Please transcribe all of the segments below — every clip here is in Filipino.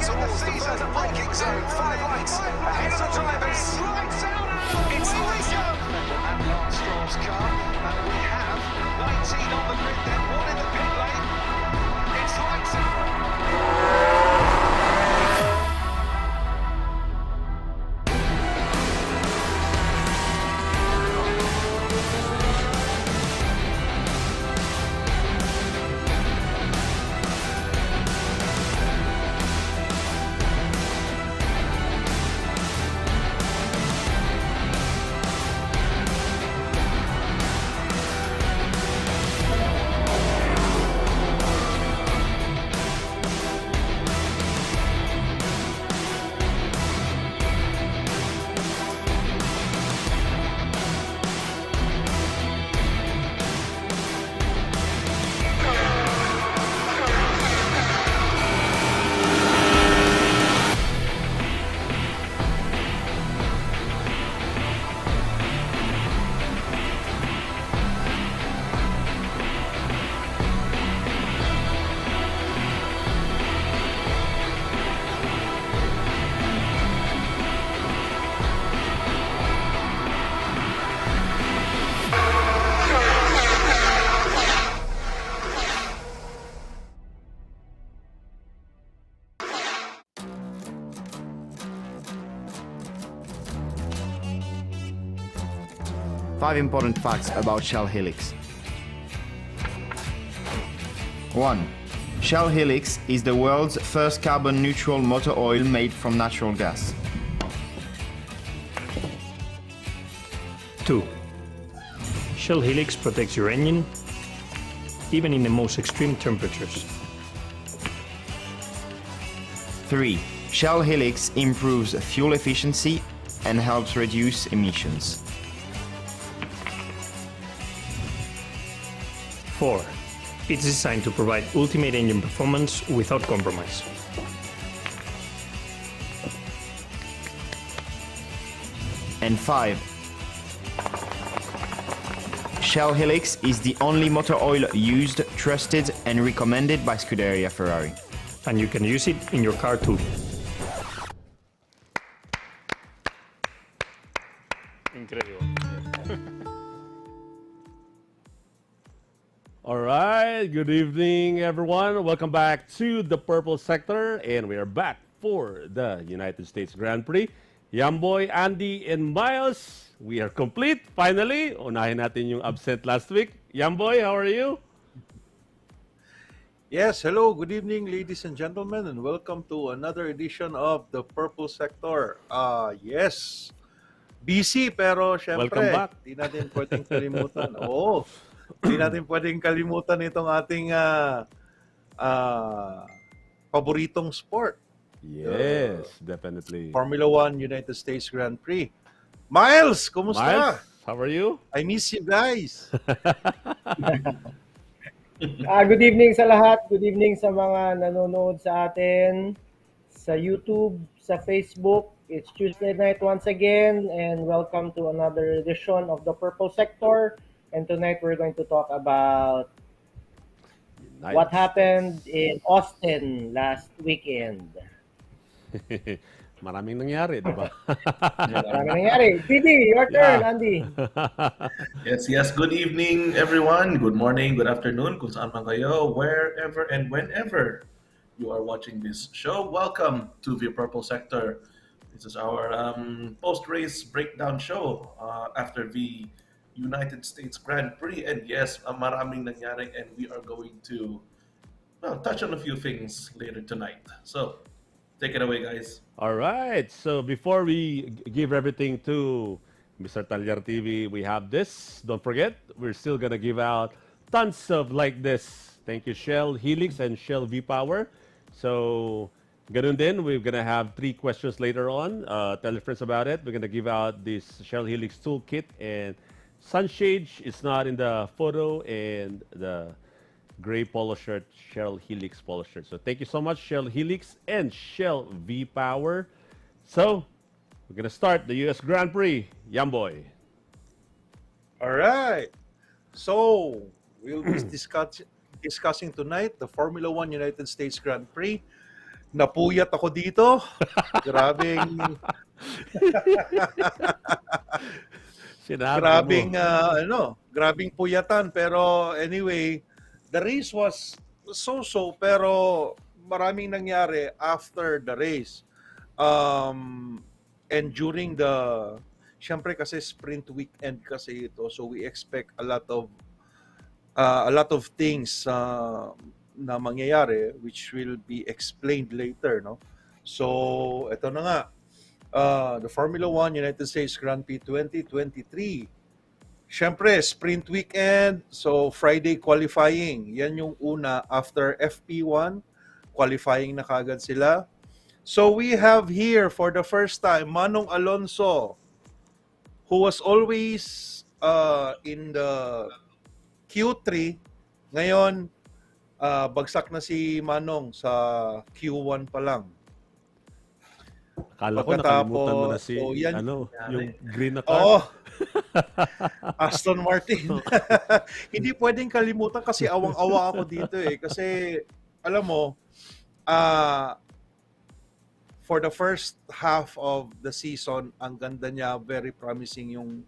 towards the further braking zone. 5 lights ahead of the drivers. It's Lisa and Lance Stroll's car. And we have 19 on the grid, then 1 in the pit lane. It's lights out. Five important facts about Shell HELIX. 1. Shell HELIX is the world's first carbon-neutral motor oil made from natural gas. 2. Shell HELIX protects your engine, even in the most extreme temperatures. 3. Shell HELIX improves fuel efficiency and helps reduce emissions. 4. It's designed to provide ultimate engine performance without compromise. And 5. Shell HELIX is the only motor oil used, trusted and recommended by Scuderia Ferrari. And you can use it in your car too. Incredible. All right, good evening, everyone. Welcome back to the Purple Sector, and we are back for the United States Grand Prix. Yamboy, Andy, and Myles, we are complete, finally. Unahin natin yung absent last week. Yamboy, how are you? Yes, hello, good evening, ladies and gentlemen, and welcome to another edition of the Purple Sector. Yes, busy, pero syempre, Welcome back. di natin pwedeng kalimutan. Oo. Hindi natin pwedeng kalimutan itong ating paboritong sport. Yes, definitely. Formula 1 United States Grand Prix. Myles, kumusta? Myles, how are you? I miss you guys. Good evening sa lahat. Good evening sa mga nanonood sa atin sa YouTube, sa Facebook. It's Tuesday night once again, and welcome to another edition of the Purple Sector. And tonight we're going to talk about what happened in Austin last weekend. Maraming nangyari, di ba? Maraming nangyari. PD, your turn, Andy. Yes. Good evening, everyone. Good morning, good afternoon, kung saan man kayo, wherever and whenever you are watching this show. Welcome to the Purple Sector. This is our post-race breakdown show after the United States Grand Prix. And yes, maraming nangyari, and we are going to touch on a few things later tonight. So, take it away, guys. All right. So before we give everything to Mr. Talyar TV, we have this. Don't forget, we're still going to give out tons of like this. Thank you, Shell HELIX and Shell V-Power. So, ganun din, we're going to have 3 questions later on. Tell your friends about it. We're going to give out this Shell HELIX toolkit, and sunshade is not in the photo, and the gray polo shirt, Shell HELIX polo shirt. So thank you so much, Shell HELIX and Shell V-Power. So we're going to start the US Grand Prix. Yamboy. All right. So, we'll be discussing tonight the Formula 1 United States Grand Prix. napuyat ako dito. Grabing Sinabi mo. grabing puyatan, pero anyway, the race was so-so, pero maraming nangyari after the race. And during syempre kasi sprint weekend kasi ito, so we expect a lot of things na mangyayari, which will be explained later, no? So ito na nga, the Formula 1 United States Grand Prix 2023. Siyempre, sprint weekend, so Friday qualifying. Yan yung una after FP1, qualifying na kagad sila. So we have here for the first time Manong Alonso, who was always in the Q3. Ngayon, bagsak na si Manong sa Q1 pa lang. Akala ko nakalimutan mo na si, so yan, yung green na car. Oo. Aston Martin. Hindi pwedeng kalimutan kasi awang-awa ako dito eh. Kasi, alam mo, for the first half of the season, ang ganda niya, very promising yung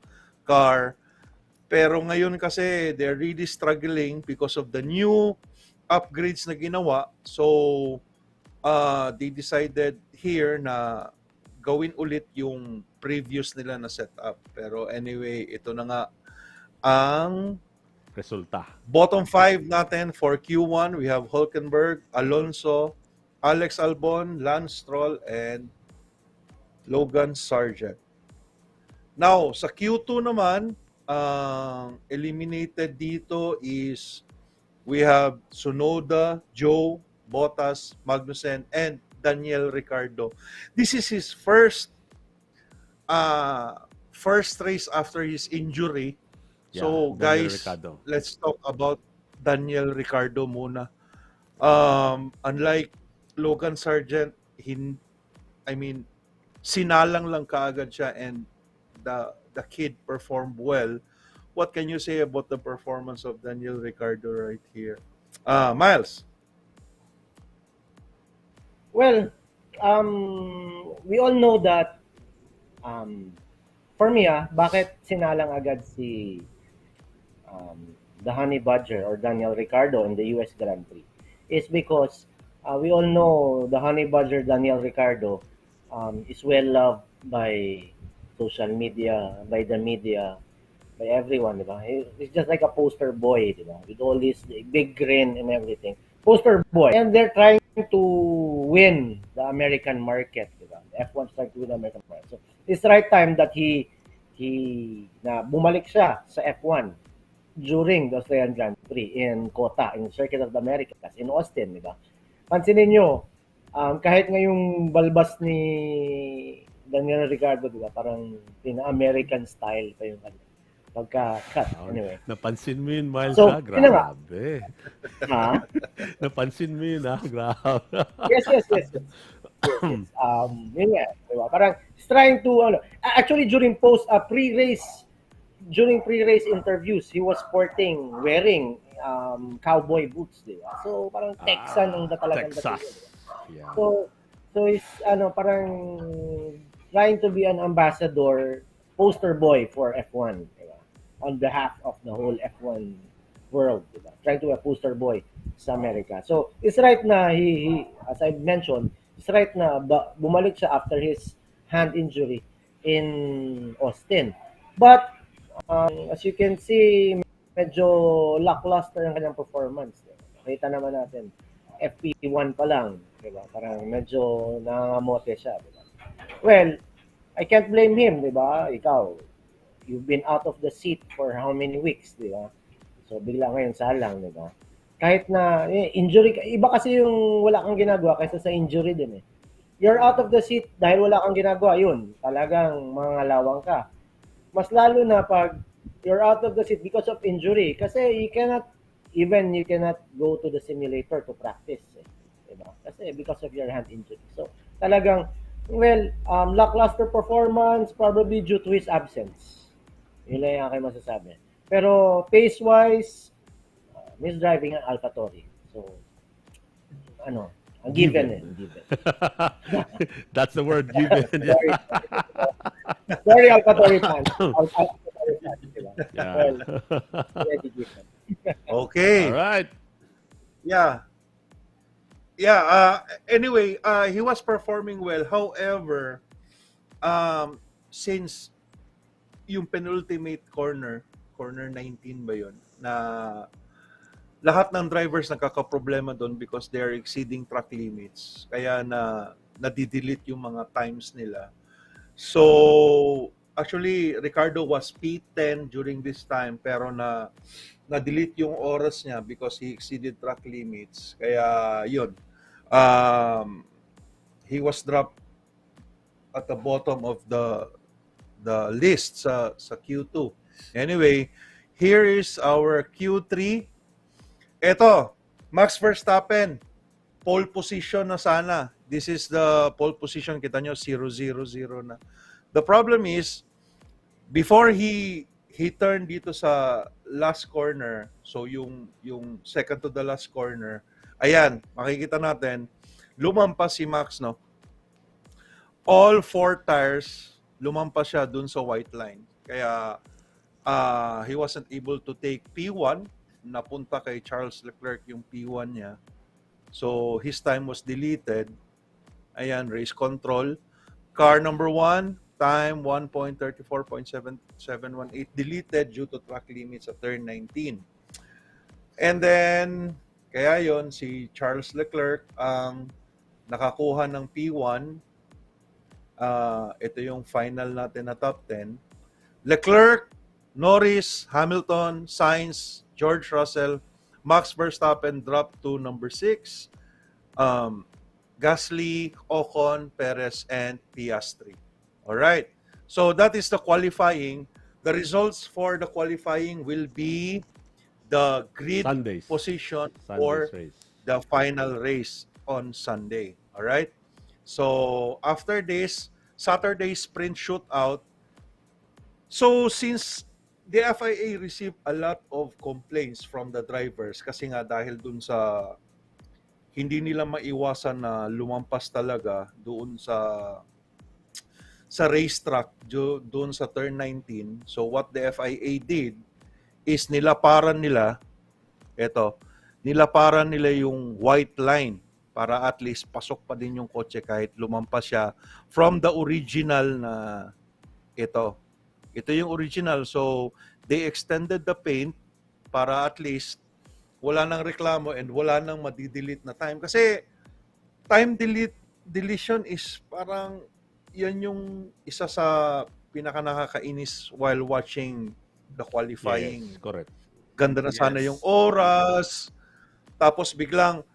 car. Pero ngayon kasi, they're really struggling because of the new upgrades na ginawa. So, they decided here na gawin ulit yung previous nila na setup. Pero anyway, ito na nga ang Resulta. bottom 5 natin for Q1. We have Hülkenberg, Alonso, Alex Albon, Lance Stroll, and Logan Sargent. Now, sa Q2 naman, eliminated dito is we have Tsunoda, Joe, Bottas, Magnussen, and Daniel Ricciardo. This is his first race after his injury. So, Daniel guys, Ricciardo. let's talk about Daniel Ricciardo muna. Unlike Logan Sargent, sinalang lang kaagad siya, and the kid performed well. What can you say about the performance of Daniel Ricciardo right here? Myles? Well, we all know that for me, bakit sinalang agad si the Honey Badger or Daniel Ricciardo in the US Grand Prix is because we all know the Honey Badger Daniel Ricciardo is well loved by social media, by the media, by everyone, di ba? He's just like a poster boy, di ba? With all this big grin and everything. Poster boy. And they're trying to win the American market, di ba? The F1 trying to win the American market. So, it's the right time that he bumalik siya sa F1 during the Australian Grand Prix in COTA, in Circuit of the Americas, in Austin, di ba? Pansinin nyo, kahit ngayong balbas ni Daniel Ricciardo, di ba? Parang pina-American style pa yung pagka-cut. Anyway. Napansin mo yun, Miles, So, grabe. Ha? Napansin mo yun, grabe. Yes. Yun nga, diba? Parang he's trying to, actually during pre-race interviews, he was wearing cowboy boots, diba? So, parang Texan ang talagang Texas. Yeah. So he's, parang trying to be an ambassador, poster boy for F1, diba? On behalf of the whole F1 world, diba? Trying to be a poster boy sa America. So, it's right na he as I mentioned, it's right na bumalik siya after his hand injury in Austin. But, as you can see, medyo lackluster ang kanyang performance. Diba? Nakita naman natin, FP1 pa lang, diba? Parang medyo nangangamote siya, diba? Well, I can't blame him, diba? Ikaw, you've been out of the seat for how many weeks, diba? So, bigla ngayon salang, diba? Kahit na injury, iba kasi yung wala kang ginagawa kaysa sa injury din eh. You're out of the seat dahil wala kang ginagawa, yun, talagang mangalawang ka. Mas lalo na pag you're out of the seat because of injury, kasi you cannot go to the simulator to practice, eh. Diba? Kasi because of your hand injury. So, talagang, lackluster performance, probably due to his absence. Yun lang yung aking masasabi. Pero pace-wise, misdriving ang AlphaTauri. So, Given eh. Given. That's the word given. Sorry. Sorry, Alcatori fans. Alcatori fans, diba? Yeah. Well, already given. Okay. All right. Yeah. Anyway, he was performing well. However, since yung penultimate corner 19 ba yun, na lahat ng drivers nagkakaproblema doon because they're exceeding track limits. Kaya nadidelete yung mga times nila. So, actually, Ricardo was P10 during this time, pero na-delete yung oras niya because he exceeded track limits. Kaya, yun. He was dropped at the bottom of the list sa Q2. Anyway, here is our Q3. Eto, Max Verstappen, pole position na sana. This is the pole position, kita nyo, 0-0-0 na. The problem is, before he turned dito sa last corner, so yung second to the last corner, ayan, makikita natin, lumampas si Max, no? All 4 tires, lumampas siya dun sa white line. Kaya, he wasn't able to take P1, napunta kay Charles Leclerc yung P1 niya. So, his time was deleted. Ayan, race control. Car number 1, time 1.34.718, deleted due to track limits at turn 19. And then, kaya yon si Charles Leclerc ang nakakuha ng P1. Ito yung final natin na top 10. Leclerc, Norris, Hamilton, Sainz, George Russell, Max Verstappen dropped to number 6. Gasly, Ocon, Perez, and Piastri. All right. So that is the qualifying. The results for the qualifying will be the grid Sundays. position Sunday's for race. the final race on Sunday. All right. So after this, Saturday sprint shootout. So since the FIA received a lot of complaints from the drivers kasi nga dahil dun sa hindi nila maiwasan na lumampas talaga doon sa racetrack doon sa turn 19. So what the FIA did is nilaparan nila yung white line para at least pasok pa din yung kotse kahit lumampas siya from the original na ito. Ito yung original. So they extended the paint para at least wala nang reklamo and wala nang madidelete na time. Kasi time deletion is parang yan yung isa sa pinaka-nakakainis while watching the qualifying. Yes, correct. Ganda na sana yung oras. Tapos biglang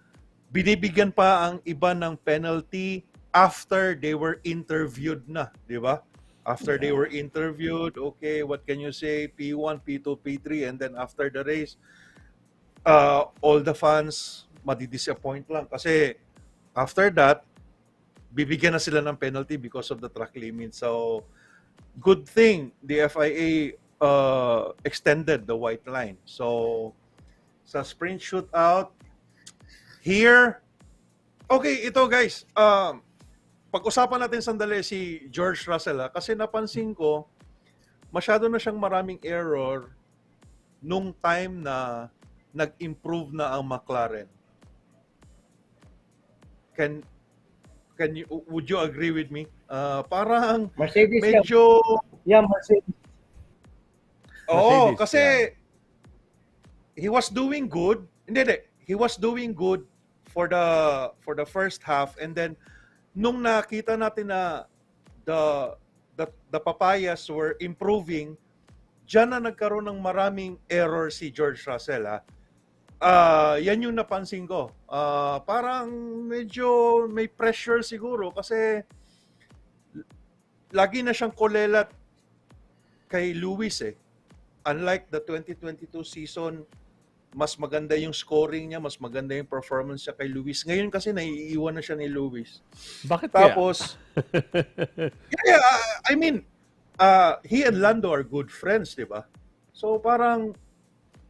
binibigyan pa ang iba ng penalty after they were interviewed na, di ba? After they were interviewed, okay, what can you say? P1, P2, P3, and then after the race, all the fans madidisappoint lang kasi after that bibigyan na sila ng penalty because of the track limit. So good thing the FIA extended the white line. So sa sprint shootout here, okay, ito guys, pag-usapan natin sandali si George Russell kasi napansin ko masyado na siyang maraming error nung time na nag-improve na ang McLaren. Would you agree with me? Parang Mercedes medyo Mercedes. Oo, Mercedes, kasi he was doing good. Hindi. He was doing good for the first half and then nung nakita natin na the papayas were improving, diyan na nagkaroon ng maraming error si George Russell. Yan yung napansin ko. Parang medyo may pressure siguro kasi lagi na siyang kulelat kay Lewis eh. Unlike the 2022 season, mas maganda yung scoring niya, mas maganda yung performance niya kay Lewis. Ngayon kasi naiiwan na siya ni Lewis. Bakit Tapos, I mean, he and Lando are good friends, di ba? So parang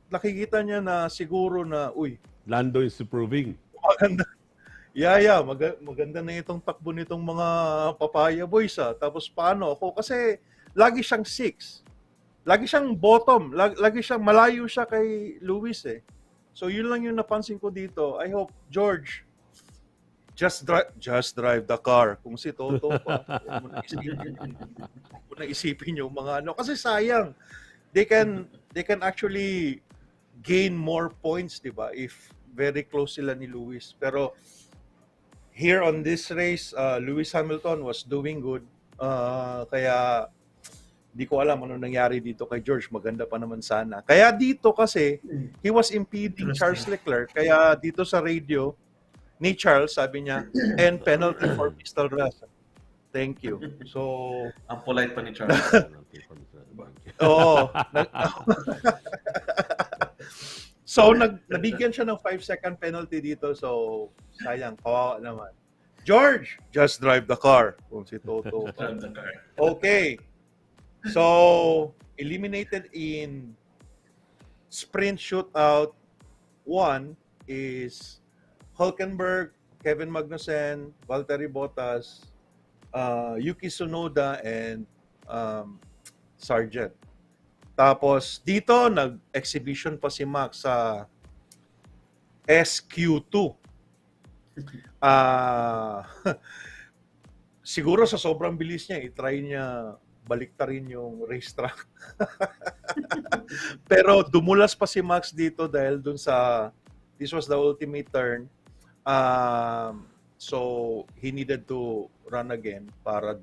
nakikita niya na siguro na, uy, Lando is improving. maganda. Yeah, maganda na itong takbo nitong mga papaya boys Tapos paano ako? Kasi lagi siyang 6. Lagi siyang bottom. Lagi siyang malayo siya kay Luis eh. So yun lang yung napansin ko dito. I hope, George, just drive the car. Kung si Toto pa, huwag mo na isipin yung mga ano. Kasi sayang. They can actually gain more points, di ba? If very close sila ni Lewis. Pero here on this race, Lewis Hamilton was doing good. Kaya di ko alam ano nangyari dito kay George. Maganda pa naman sana. Kaya dito kasi, he was impeding Charles Leclerc. Kaya dito sa radio ni Charles, sabi niya, and penalty for pistol rest. Thank you. So, Ang polite pa ni Charles. oo. So, nabigyan siya ng 5-second penalty dito. So, sayang. Kawawa naman. George, just drive the car. Kung si Toto. Drive the car. Okay. So, eliminated in sprint shootout 1 is Hulkenberg, Kevin Magnussen, Valtteri Bottas, Yuki Tsunoda, and Sargent. Tapos, dito, nag-exhibition pa si Max sa SQ2. Siguro sa sobrang bilis niya, i-try niya baliktarin yung racetrack. Pero dumulas pa si Max dito dahil dun sa this was the ultimate turn. So he needed to run again para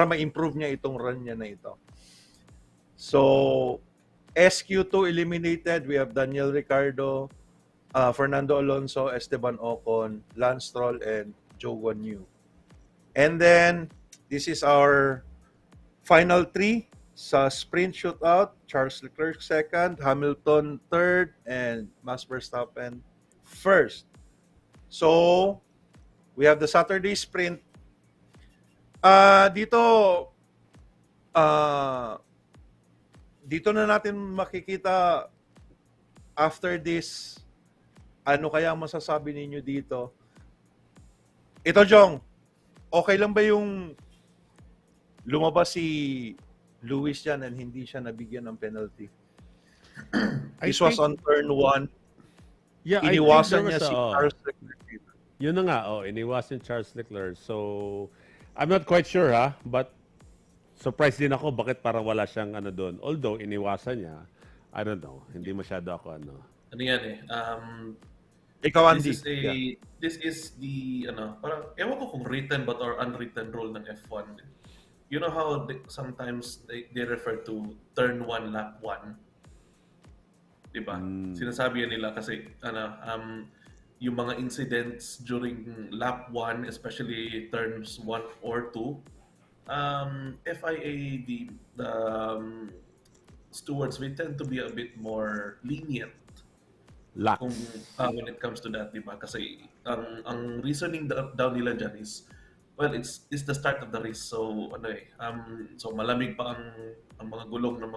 ma-improve niya itong run niya na ito. So SQ2 eliminated. We have Daniel Ricciardo, Fernando Alonso, Esteban Ocon, Lance Stroll, and Jong Uy. And then this is our final 3 sa sprint shootout. Charles Leclerc second, Hamilton third, and Max Verstappen first. So, we have the Saturday sprint. Dito na natin makikita after this, ano kaya masasabi ninyo dito? Ito, Jong, okay lang ba yung lumabas si Lewis dyan and hindi siya nabigyan ng penalty? This was on turn 1. Yeah, Iniwasan I think niya si Charles Leclerc. Yun na nga, iniwasan Charles Leclerc. So, I'm not quite sure but surprised din ako bakit parang wala siyang ano doon. Although, iniwasan niya, I don't know, hindi masyado ako ano. Ano yan eh, Ikaw, Andy. this is the, parang, ewan ko kung written but or unwritten rule ng F1. You know how sometimes they refer to turn 1, lap 1? Diba? Sinasabi yan nila kasi, yung mga incidents during lap 1, especially turns 1 or 2, FIA, the stewards, we tend to be a bit more lenient Lax. kung when it comes to that, diba? Kasi ang reasoning daw nila dyan is, well, it's the start of the race, so so malamig pa ang mga gulong ng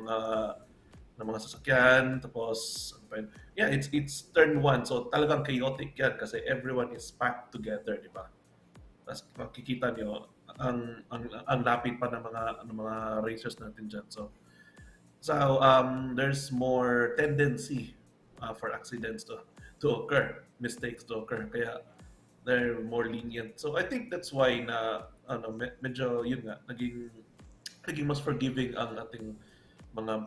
mga sasakyan, tapos yeah, it's turn 1, so talagang chaotic yan kasi everyone is packed together, diba? Tapos makikita niyo ang lapit pa ng mga racers natin dyan, so there's more tendency for accidents to occur, mistakes to occur, kaya they're more lenient. So I think that's why na medyo yun nga naging mas forgiving ang ating mga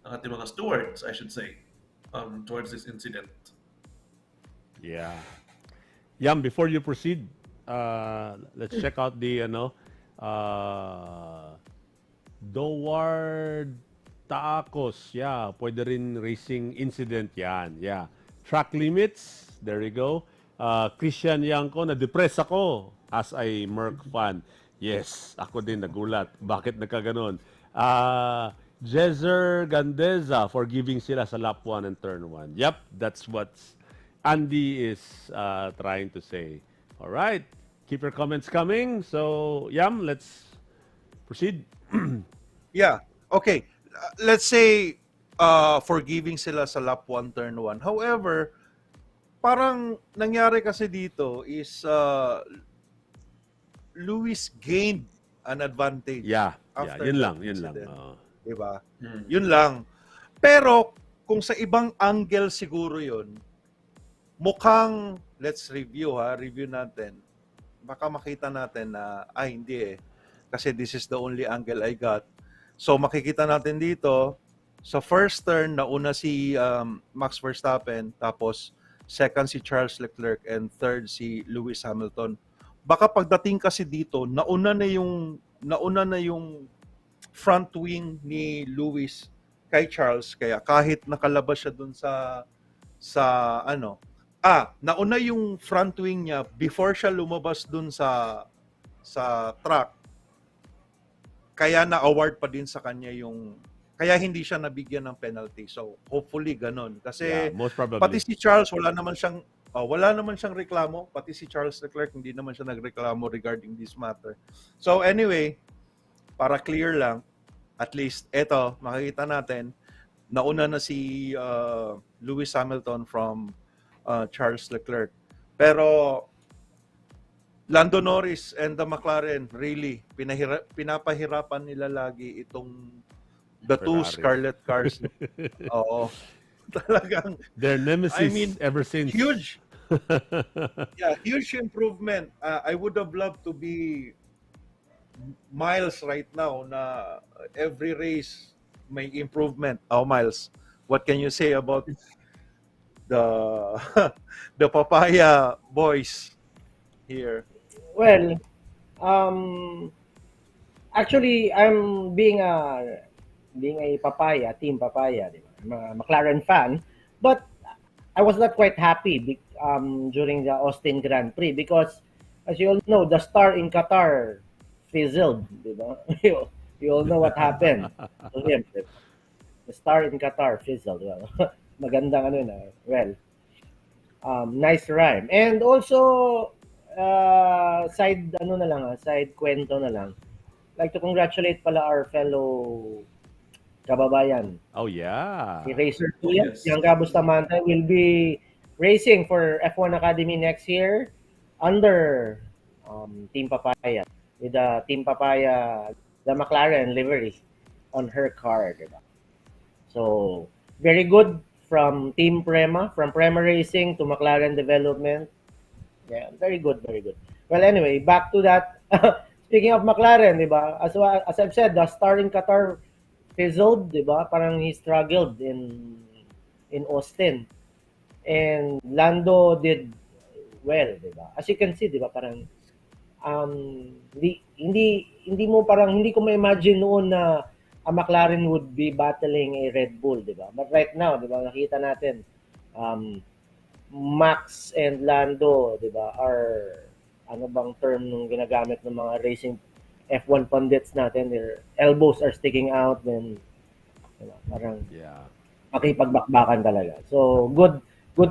ang ating mga stewards, I should say, towards this incident. Yeah. Yam, before you proceed, let's check out the Doward Taakos. Yeah, pwede rin racing incident yan. Yeah. Track limits, there you go. Christian Yanko, na-depress ako as a Merc fan. Yes, ako din nagulat. Bakit nagkaganon? Jezer Gandeza for giving sila sa lap 1 and turn 1. Yep, that's what Andy is trying to say. All right, keep your comments coming. So, Yam, let's proceed. Yeah, okay. Let's say forgiving sila sa lap 1, turn 1. However, parang nangyari kasi dito is Lewis gained an advantage Yeah, after yun that lang, yun lang. incident. Oo. Diba? Yun lang. Pero kung sa ibang angle siguro yun, mukhang, let's review natin. Baka makita natin na, hindi eh. Kasi this is the only angle I got. So makikita natin dito, sa first turn, nauna si Max Verstappen, tapos second si Charles Leclerc, and third si Lewis Hamilton. Baka pagdating kasi dito, nauna na yung front wing ni Lewis kay Charles, kaya kahit nakalabas siya dun sa nauna yung front wing niya before siya lumabas dun sa track, kaya na-award pa din sa kanya kaya hindi siya nabigyan ng penalty. So hopefully ganun, kasi Yeah, most probably. pati si Charles wala naman siyang reklamo, pati si Charles Leclerc hindi naman siya nagreklamo regarding this matter. So anyway, para clear lang, at least eto makikita natin, nauna na si Lewis Hamilton from Charles Leclerc. Pero Lando Norris and the McLaren, really, pinapahirapan nila lagi itong the two Ferrari. Scarlet cars. Oo. Talagang, Their nemesis I mean, ever since. huge. Yeah, huge improvement. I would have loved to be Myles right now na every race may improvement. Oh, Myles, what can you say about the the Papaya boys here? Well, actually, I'm being a papaya, team papaya, di ba? I'm a McLaren fan, but I was not quite happy during the Austin Grand Prix because, as you all know, the star in Qatar fizzled, di ba? You all know what happened to him. Di ba? The star in Qatar fizzled. Di ba? Magandang ano na. Well, nice rhyme. And also, side kwento na lang. Like to congratulate pala our fellow kababayan. Oh, yeah. Si Racer Kuya, Yes. Bianca Bustamante will be racing for F1 Academy next year under Team Papaya with the Team Papaya, the McLaren livery on her car. Diba? So, very good from Team Prema, from Prema Racing to McLaren Development. Yeah, very good, very good. Well, anyway, back to that. Speaking of McLaren, di ba? As I've said, the star in Qatar fizzled, di ba? Parang he struggled in Austin. And Lando did well, di ba? As you can see, di ba? Parang hindi ko ma-imagine noon na a McLaren would be battling a Red Bull, di ba? But right now, di ba? Nakita natin Max and Lando, di ba, are ano bang term nung ginagamit ng mga racing F1 pundits natin, their elbows are sticking out, then diba, parang makipagbakbakan talaga. So good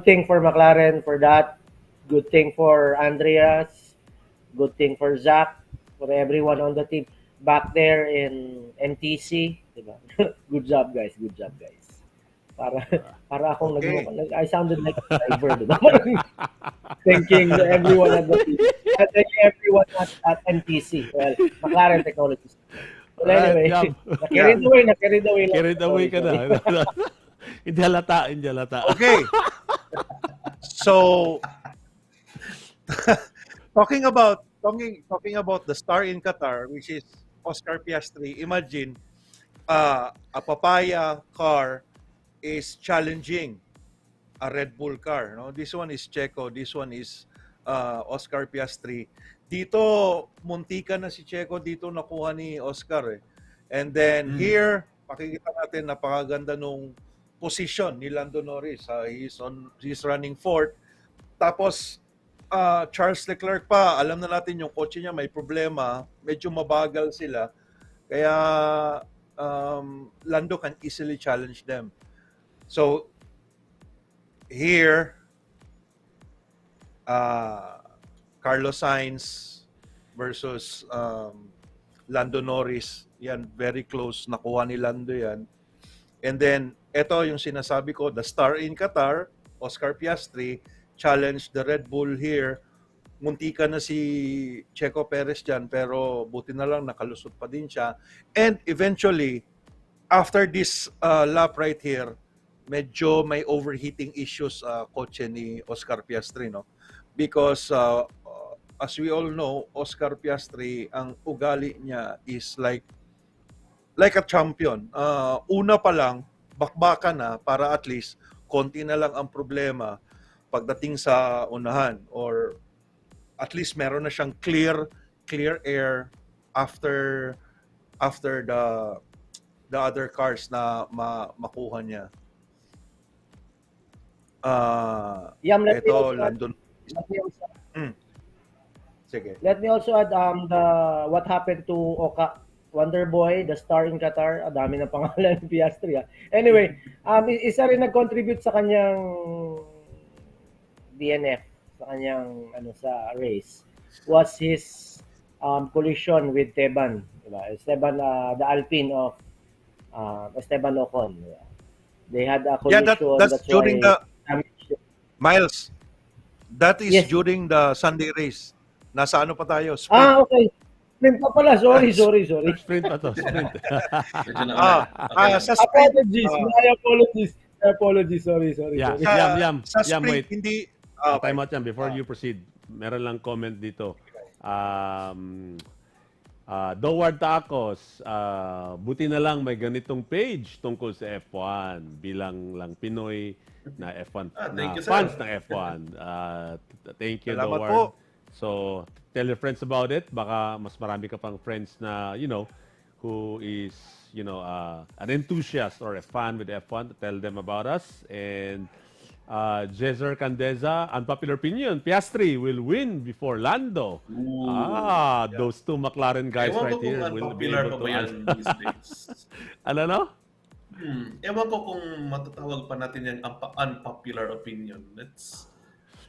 thing for McLaren for that, good thing for Andreas, good thing for Zach, for everyone on the team back there in MTC, diba? Good job guys. Para akong Okay. I sounded like a driver, diba? Thanking everyone at the team. Thanking everyone at MTC. Well, McLaren Technologies. Well, anyway, carried away lang. Carried away ka na. Hindi halata. Okay. So talking about the star in Qatar, which is Oscar Piastri. Imagine a Papaya car is challenging a Red Bull car. No, this one is Checo. This one is Oscar Piastri. Dito muntika na si Checo. Dito nakuha ni Oscar. And then here, pakikita natin napakaganda nung position ni Lando Norris. He's running fourth. Tapos Charles Leclerc pa, alam na natin yung kotse niya may problema, medyo mabagal sila. Kaya Lando can easily challenge them. So here Carlos Sainz versus Lando Norris. Yan, very close. Nakuha ni Lando yan. And then, ito yung sinasabi ko, the star in Qatar, Oscar Piastri, challenge the Red Bull here. Muntika na si Checo Perez dyan, pero buti na lang nakalusot pa din siya. And eventually, after this lap right here, medyo may overheating issues kotse ni Oscar Piastri, no? Because as we all know, Oscar Piastri, ang ugali niya is like a champion. Una pa lang, bakbakan na para at least konti na lang ang problema pagdating sa unahan, or at least meron na siyang clear air after the other cars na makuha niya. Yam, let me Ito, also add- Landon. let me also- Sige. Let me also add what happened to Oka Wonderboy, the star in Qatar. Dami ng pangalan ng Piastri. Anyway, isa rin nag-contribute sa kanyang DNF, sa kanyang sa race, was his collision with Esteban. Diba? Esteban, the Alpine of Esteban Ocon. Diba? They had a collision. That's during why Miles, that is Yes. during the Sunday race. Nasa ano pa tayo? Sprint. Okay. Sprint pa pala. Sorry. Sprint pa to, sprint. Medyo na Sa sprint, Apologies. My apologies. Sorry. Yeah. sorry. sa Yam, sprint, wait. hindi... Time out yan before you proceed. Meron lang comment dito. Doward Tacos, buti na lang may ganitong page tungkol sa F1 bilang lang Pinoy na F1 thank na you, sir. fans ng F1. Thank you, Salamat Doward. po. So, tell your friends about it. Baka mas marami ka pang friends na, who is, an enthusiast or a fan with F1 to tell them about us. And Jezer Candeza, unpopular opinion, Piastri will win before Lando. Those two McLaren guys Ewan right ko kung here will be unpopular able pa ba to yan answer. these days. Ano? Ewan ko kung matatawag pa natin yung unpopular opinion.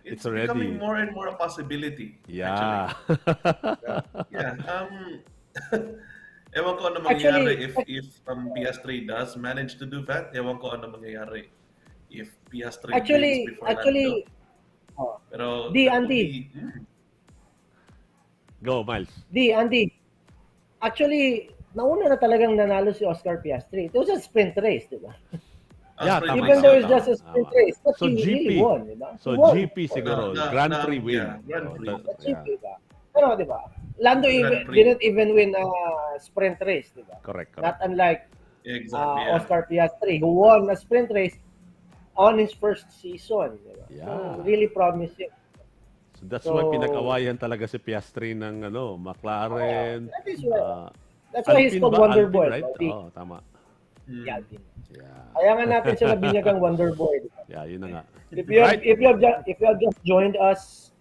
It's already- becoming more and more a possibility. Yeah. Actually. Yeah. Ewan ko ano mangyayari Actually, if Piastri does manage to do that. Ewan ko ano mangyayari if Piastri Actually, wins before Lando. Pero Di, that would Andy. be- Go, Miles. Andy, actually, nauna na talagang nanalo si Oscar Piastri. It was a sprint race, di ba? Yeah, sprint tama, Even race, though yeah, it's just a sprint tama. race, but So, he GP. really won, di ba? So He won. GP siguro, Na- Grand na- Prix win. yeah, Grand Prix. That's GP, ba? Pero, di ba? Lando Grand Prix. didn't even win a sprint race, di ba? Correct. Not unlike Exactly. Yeah. Oscar Piastri, who won a sprint race on his first season. Di ba? Yeah. So, really promising. So that's why So- pinag-awayan talaga si Piastri ng McLaren. That is why. ah, That's why he's Alpine called ba? Wonder Alpine, Boy. right? Di- Oo, tama. Yeah, Alpine. Yeah. Kaya nga natin sila binyagang Wonder Boy. Di ba? Yeah, yun na nga. If you have, Right. if you have just joined us,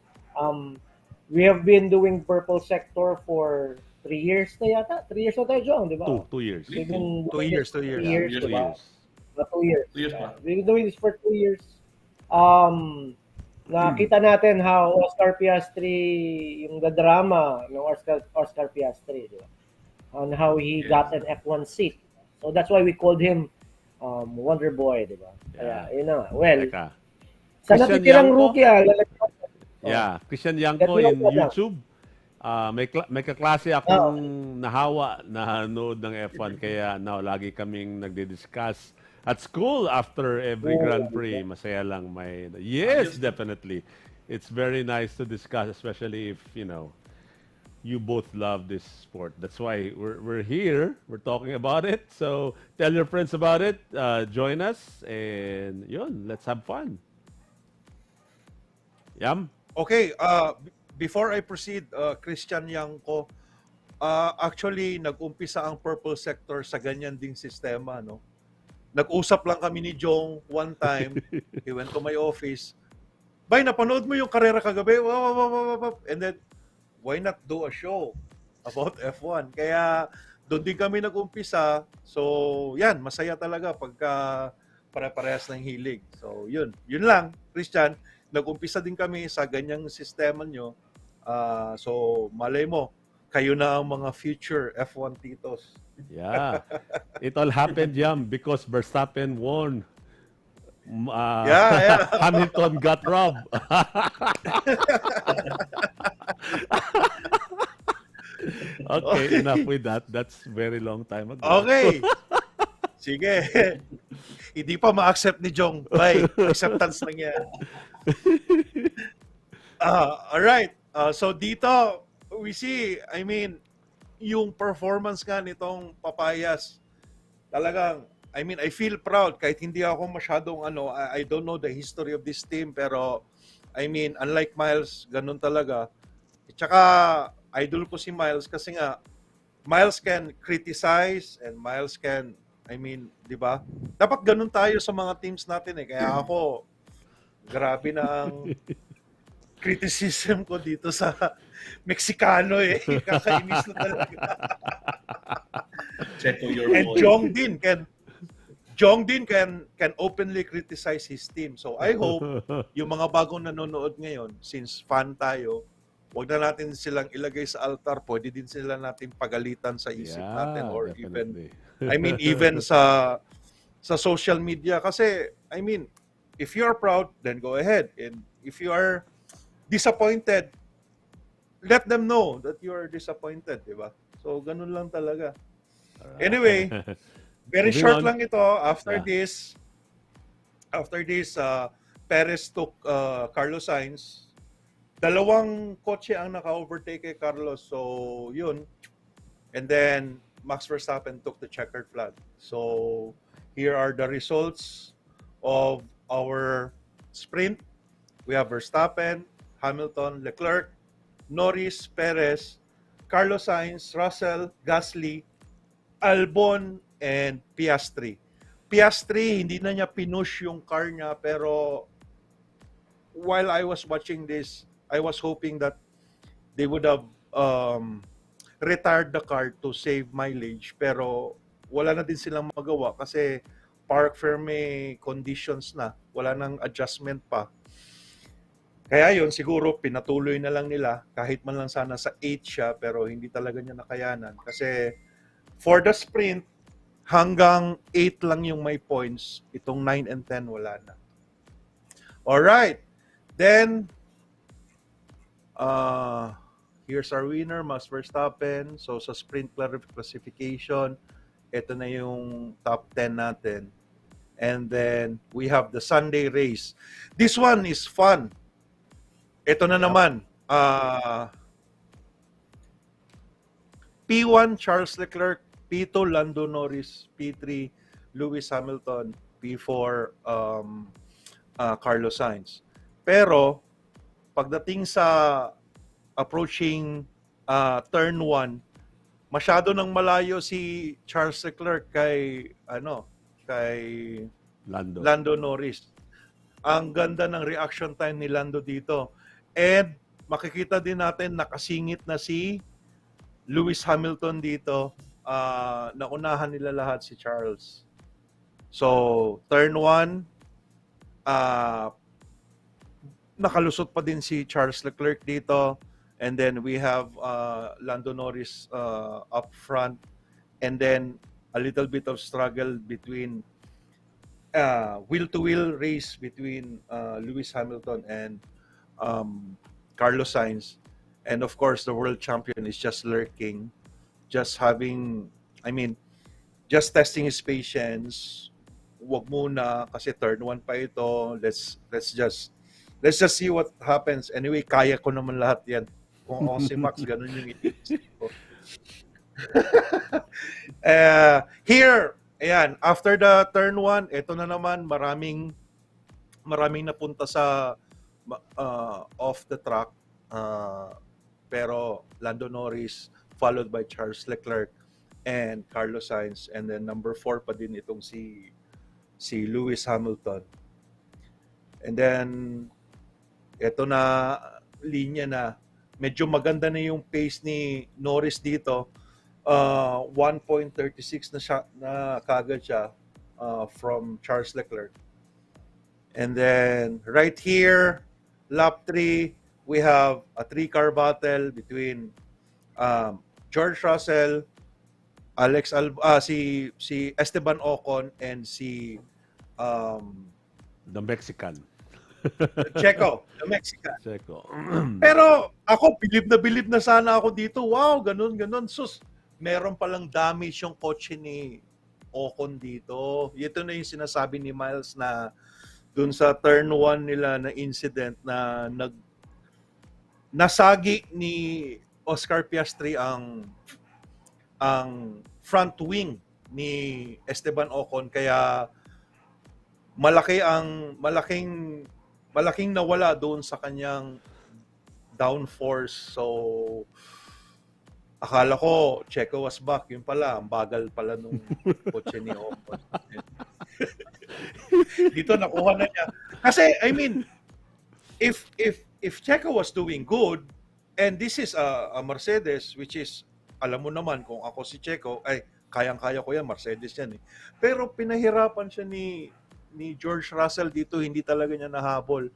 we have been doing Purple Sector for 3 years na yata. 3 years na tayo, Jong, di ba? 2 years. We've been 2 years, 2 years. 2 years, Yeah, di 2 ba? years. 2 years. 2 years pa. We've been doing this for 2 years. Nakita natin how Oscar Piastri, yung the drama ng Oscar Piastri, di ba? On how he Yes. got an F1 seat. So that's why we called him Wonder Boy, di ba? Kaya, Yeah. yun na nga. Well, Teka. sa Christian natitirang Yanko? rookie, lalagyan. Yeah, Christian Yanko Let me in know, YouTube. May kaklase akong nahawa na nanood ng F1 kaya now lagi kaming nagdi-discuss at school after every Grand Prix. Masaya lang may... Yes, definitely. It's very nice to discuss, especially if, you both love this sport. That's why we're here. We're talking about it. So tell your friends about it. Join us. And yun, let's have fun. Yam? Okay, before I proceed, Christian Yanko, actually nag-umpisa ang Purple Sector sa ganyan ding sistema, no? Nag-usap lang kami ni Jong one time. He went to my office. Bay, napanood mo yung karera kagabi? Wow. And then, why not do a show about F1? Kaya doon din kami nag-umpisa. So, yan, masaya talaga pagka pare-parehas ng hilig. So, yun lang, Christian. Nag-umpisa din kami sa ganyang sistema nyo. So, malay mo, kayo na ang mga future F1 titos. Yeah. It all happened, Yam, because Verstappen won Yeah. Hamilton got robbed. Okay, enough with that. That's very long time ago. Okay. Sige. Hindi pa ma-accept ni Jong. Bye. Acceptance lang yan. Alright. So dito, we see, I mean, yung performance nga nitong Papayas, talagang, I mean, I feel proud kahit hindi ako masyadong I don't know the history of this team, pero I mean, unlike Myles, ganun talaga. At saka, idol ko si Myles kasi nga, Myles can criticize and Myles can, I mean, di ba? Dapat ganun tayo sa mga teams natin eh. Kaya ako, grabe na ang criticism ko dito sa Mexicano eh. Kakainis na talaga. Checo your And boy. Jong din can openly criticize his team. So I hope yung mga bagong nanonood ngayon, since fan tayo, wag na natin silang ilagay sa altar, pwede din sila natin pagalitan sa isip natin or definitely. even sa social media kasi I mean, if you are proud, then go ahead. And if you are disappointed, let them know that you are disappointed, di ba? So ganun lang talaga. Anyway, very Moving short on. lang ito. After this, Perez took Carlos Sainz. Dalawang kotse ang naka-overtake kay Carlos. So, yun. And then, Max Verstappen took the checkered flag. So, here are the results of our sprint. We have Verstappen, Hamilton, Leclerc, Norris, Perez, Carlos Sainz, Russell, Gasly, Albon, and Piastri. Piastri, hindi na niya pinush yung car niya, pero while I was watching this, I was hoping that they would have retired the car to save mileage, pero wala na din silang magawa kasi parc ferme conditions na, wala nang adjustment pa. Kaya yun, siguro pinatuloy na lang nila kahit man lang sana sa 8 siya, pero hindi talaga niya nakayanan kasi for the sprint, hanggang 8 lang yung may points. Itong 9 and 10, wala na. Alright. Then, here's our winner, Max Verstappen. So, sa sprint classification, ito na yung top 10 natin. And then, we have the Sunday race. This one is fun. Ito na naman. P1, Charles Leclerc. P2, Lando Norris. P3, Lewis Hamilton. P4, Carlos Sainz. Pero, pagdating sa approaching turn 1, masyado nang malayo si Charles Leclerc kay Lando Norris. Ang ganda ng reaction time ni Lando dito. And makikita din natin nakasingit na si Lewis Hamilton dito. Naunahan nila lahat si Charles. So, turn 1, nakalusot pa din si Charles Leclerc dito. And then we have Lando Norris up front. And then a little bit of struggle between wheel-to-wheel race between Lewis Hamilton and Carlos Sainz. And of course, the world champion is just lurking, just testing his patience. Wag muna kasi third 1 pa ito. Let's just see what happens. Anyway, kaya ko naman lahat 'yan. Kung ako si Max, ganun yung iniisip ko. Here, ayan, after the turn 1, ito na naman maraming napunta sa off the track. Pero Lando Norris followed by Charles Leclerc and Carlos Sainz, and then number 4 pa din itong si Lewis Hamilton. And then ito na linya na medyo maganda na yung pace ni Norris dito. 1.36 na siya, na kagad siya from Charles Leclerc. And then right here, lap 3, we have a 3-car battle between George Russell, si Esteban Ocon, and si The Mexican. Checo, the Mexican. Checo. Pero ako, bilib na sana ako dito. Wow, ganun. Sus, meron palang damage yung kotse ni Ocon dito. Ito na yung sinasabi ni Myles na dun sa turn 1 nila na incident na nasagi ni Oscar Piastri ang front wing ni Esteban Ocon, kaya malaking nawala doon sa kanyang downforce. So akala ko Checo was back, yun pala ang bagal pala nung kotse ni Ocon. Dito nakuha na niya. Kasi I mean, if Checo was doing good, and this is a Mercedes, which is, alam mo naman kung ako si Checo, ay kayang-kaya ko yan, Mercedes yan eh. Pero pinahirapan siya ni George Russell dito, hindi talaga niya nahabol.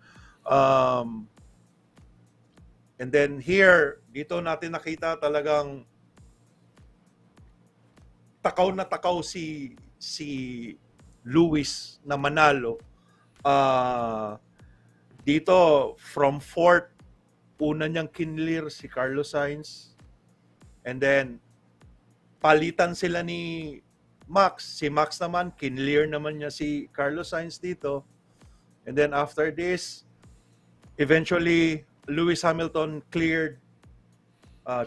And then here, dito natin nakita talagang takaw na takaw si Lewis na manalo. Dito, from fourth, una niyang kinlear si Carlos Sainz. And then, palitan sila ni Max. Si Max naman, kinlear naman niya si Carlos Sainz dito. And then after this, eventually, Lewis Hamilton cleared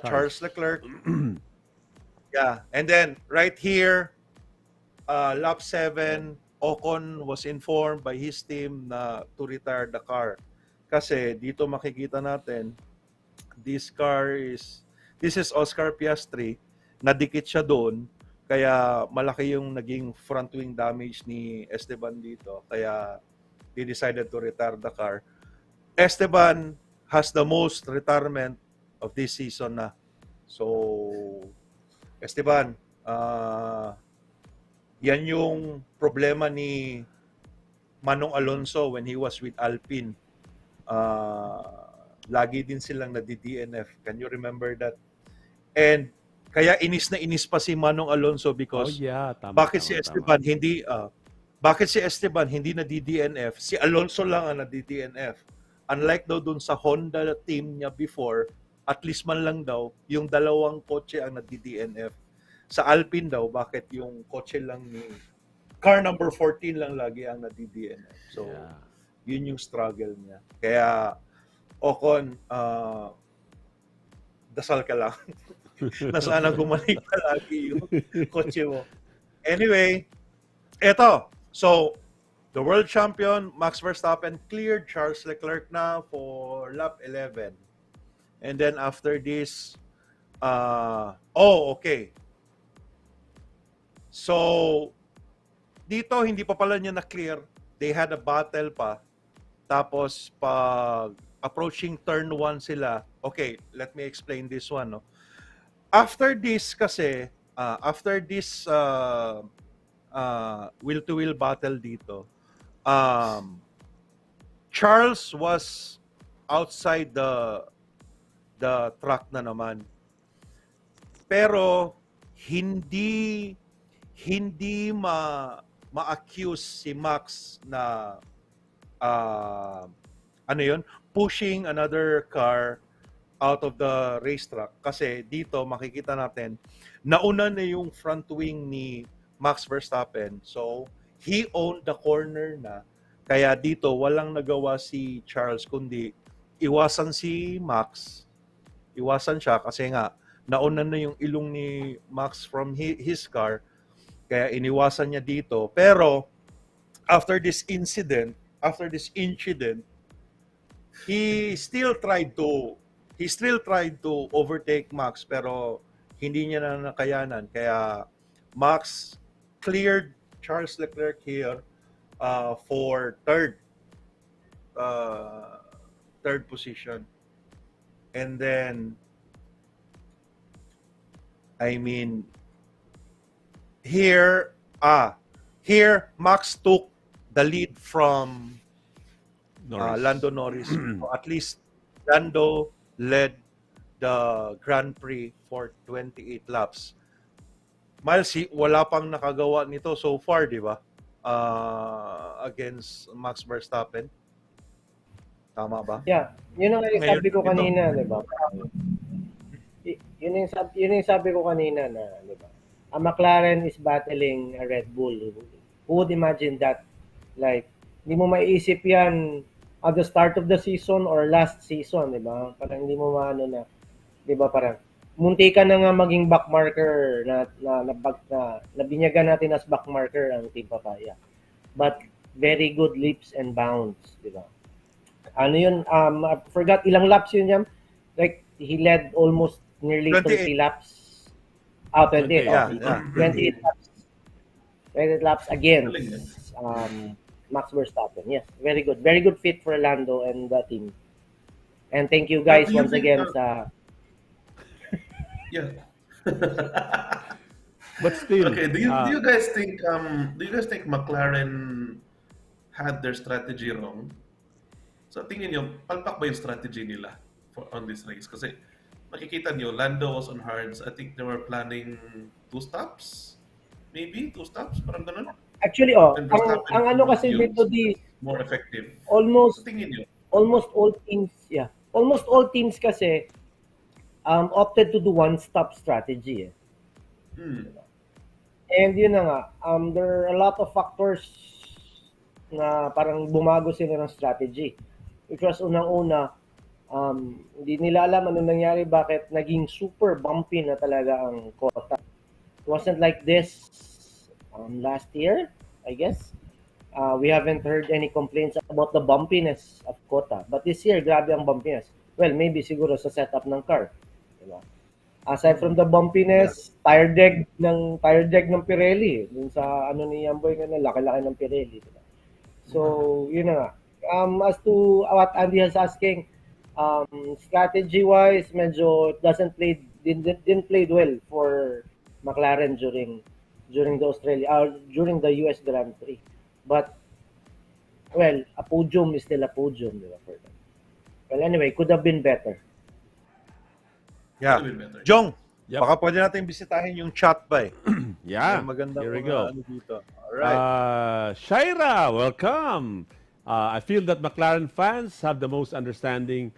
Charles Leclerc. Yeah. And then, right here, lap 7, Ocon was informed by his team na to retire the car. Kasi dito makikita natin, this is Oscar Piastri, nadikit siya doon, kaya malaki yung naging front wing damage ni Esteban dito, kaya he decided to retire the car. Esteban has the most retirement of this season na. So, Esteban, yan yung problema ni Manong Alonso when he was with Alpine. Lagi din silang nadi-DNF. Can you remember that? And kaya inis na inis pa si Manong Alonso because bakit si Esteban hindi nadi-DNF? Si Alonso lang ang nadi-DNF. Unlike daw dun sa Honda team niya before, at least man lang daw yung dalawang kotse ang nadi-DNF. Sa Alpine daw, bakit yung kotse lang ni car number 14 lang lagi ang nadi-DNF. So, yun yung struggle niya. Kaya, Ocon, dasal ka lang. Na sana gumaling palagi yung kotse mo. Anyway, eto. So, the world champion, Max Verstappen, cleared Charles Leclerc na for lap 11. And then after this, okay. So, dito hindi pa pala niya na-clear. They had a battle pa. Tapos, pag approaching turn 1 sila, okay, let me explain this one. No? After this kasi, after this wheel-to-wheel battle dito, Charles was outside the track na naman. Pero, hindi ma-accuse si Max na pushing another car out of the racetrack, kasi dito makikita natin nauna na yung front wing ni Max Verstappen, so he owned the corner na, kaya dito walang nagawa si Charles kundi iwasan si Max, iwasan siya kasi nga nauna na yung ilong ni Max from his car, kaya iniwasan niya dito. Pero after this incident, he still tried to overtake Max, pero hindi niya na nakayanan. Kaya Max cleared Charles Leclerc here for third position. And then, I mean, here Max took the lead from Lando Norris. So at least Lando led the Grand Prix for 28 laps. Myles, wala pang nakagawa nito so far, di ba? against Max Verstappen. Tama ba? Yeah, yun ang Ngayon, sabi ko ito. kanina, di ba? Yun yung sabi ko kanina na, di ba? A McLaren is battling a Red Bull. Who would imagine that? Like, hindi mo maiisip yan at the start of the season or last season, di ba? Parang hindi mo maano na, di ba? Parang, munti ka na nga maging backmarker na binyagan natin as backmarker ang Team Papaya. But, very good leaps and bounds, di ba? Ano yun, I forgot ilang laps yun yan. Like, he led almost nearly 30 laps. 28. Yeah, Okay. yeah. 28 laps. 28 laps against Max Verstappen. Yes, very good. Very good fit for Lando and the team. And thank you guys Do you once think, again sa... Yeah. But still, Okay. Do you guys think McLaren had their strategy wrong? So tingin nyo, palpak ba yung strategy nila on this race? Kasi makikita nyo, Lando was on hards. I think they were planning 2 stops? Maybe 2 stops? Parang ganun. Actually, And ang ano kasi yung dito di more effective. almost So tingin nyo. almost all teams, yeah. Almost all teams kasi opted to do one-stop strategy. And yun na nga, there are a lot of factors na parang bumago sila ng strategy. Which was unang-una, hindi nila alam ano nangyari, bakit naging super bumpy na talaga ang kota. It wasn't like this last year, I guess. We haven't heard any complaints about the bumpiness of kota. But this year, grabe ang bumpiness. Well, maybe siguro sa setup ng car. Diba? Aside from the bumpiness, tire drag ng Pirelli. Dun sa ano ni Yamboy nga na laki-laki ng Pirelli. Diba? So, yun na nga. As to what Andy is asking, strategy-wise, medyo didn't play well for McLaren during the US Grand Prix. But, well, a podium is still a podium, diba, for them. Well, anyway, could have been better. Yeah. Could have been better. Jong, Yep. baka pwede natin bisitahin yung chat ba eh. yeah, May magandang here we mga go. ano dito. Alright. Shaira, welcome. I feel that McLaren fans have the most understanding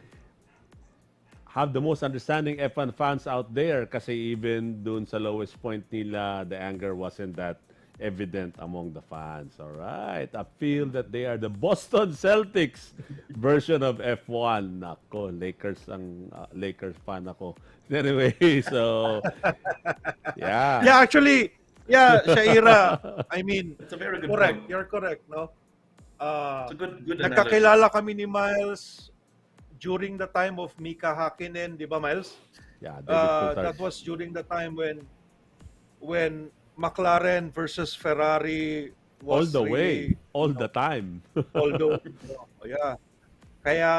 F1 fans out there kasi even dun sa lowest point nila, the anger wasn't that evident among the fans. All right. I feel that they are the Boston Celtics version of F1. Nako, Lakers fan ako. Anyway, so yeah. Yeah, actually, Shaira, I mean, It's a very good correct. point. You're correct, no? It's a good analogy. Nagkakilala kami ni Myles during the time of Mika Hakkinen, di ba, Myles? Yeah, David Coulthard. That was during the time when McLaren versus Ferrari all was the really, way, all the time. although, yeah. Kaya,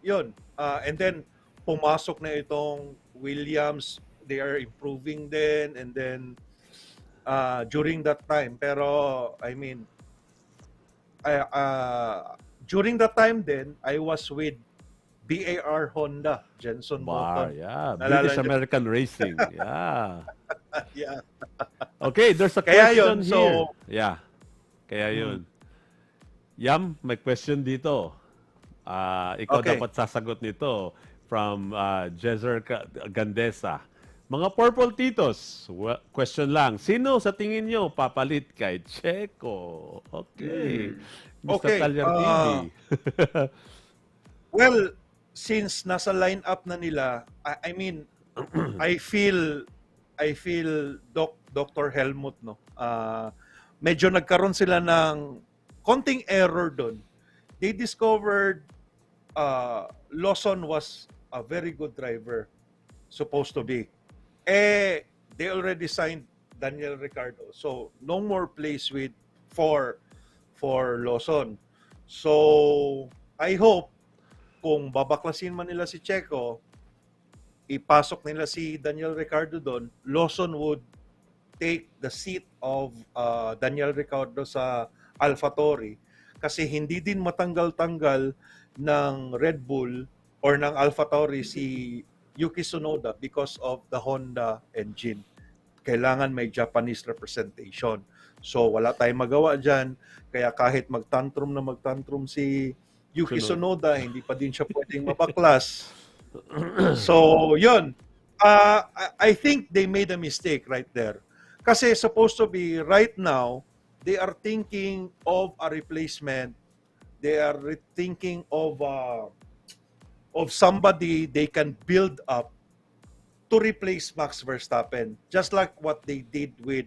yun. And then, pumasok na itong Williams. They are improving then. And then, during that time. Pero, I mean, during that time then, I was with BAR Honda, Jenson Bar, Button. yeah. Naalala British niyo? American Racing. Yeah. Yeah. Okay, there's a Kaya question yun, here. so- Yeah. Kaya yun. Yam, may question dito. Ikaw Okay. dapat sasagot nito from Jezer Gandesa. Mga Purple Titos, question lang. Sino sa tingin nyo papalit kay Checo? Okay. Mr. Okay, Talyar TV. Well, since nasa lineup na nila, I mean, I feel Dr. Helmut, no. Medyo nagkaroon sila ng konting error doon. They discovered Lawson was a very good driver, supposed to be. They already signed Daniel Ricciardo, so no more place for Lawson. So I hope kung babaklasin man nila si Checo, ipasok nila si Daniel Ricciardo doon, Lawson would take the seat of Daniel Ricciardo sa AlphaTauri kasi hindi din matanggal-tanggal ng Red Bull or ng AlphaTauri si Yuki Tsunoda because of the Honda engine. Kailangan may Japanese representation. So wala tayong magawa dyan. Kaya kahit magtantrum si Yuki Tsunoda, hindi pa din siya pwedeng mabaklas. So, yun. I think they made a mistake right there. Kasi supposed to be right now, they are thinking of a replacement. They are thinking of somebody they can build up to replace Max Verstappen. Just like what they did with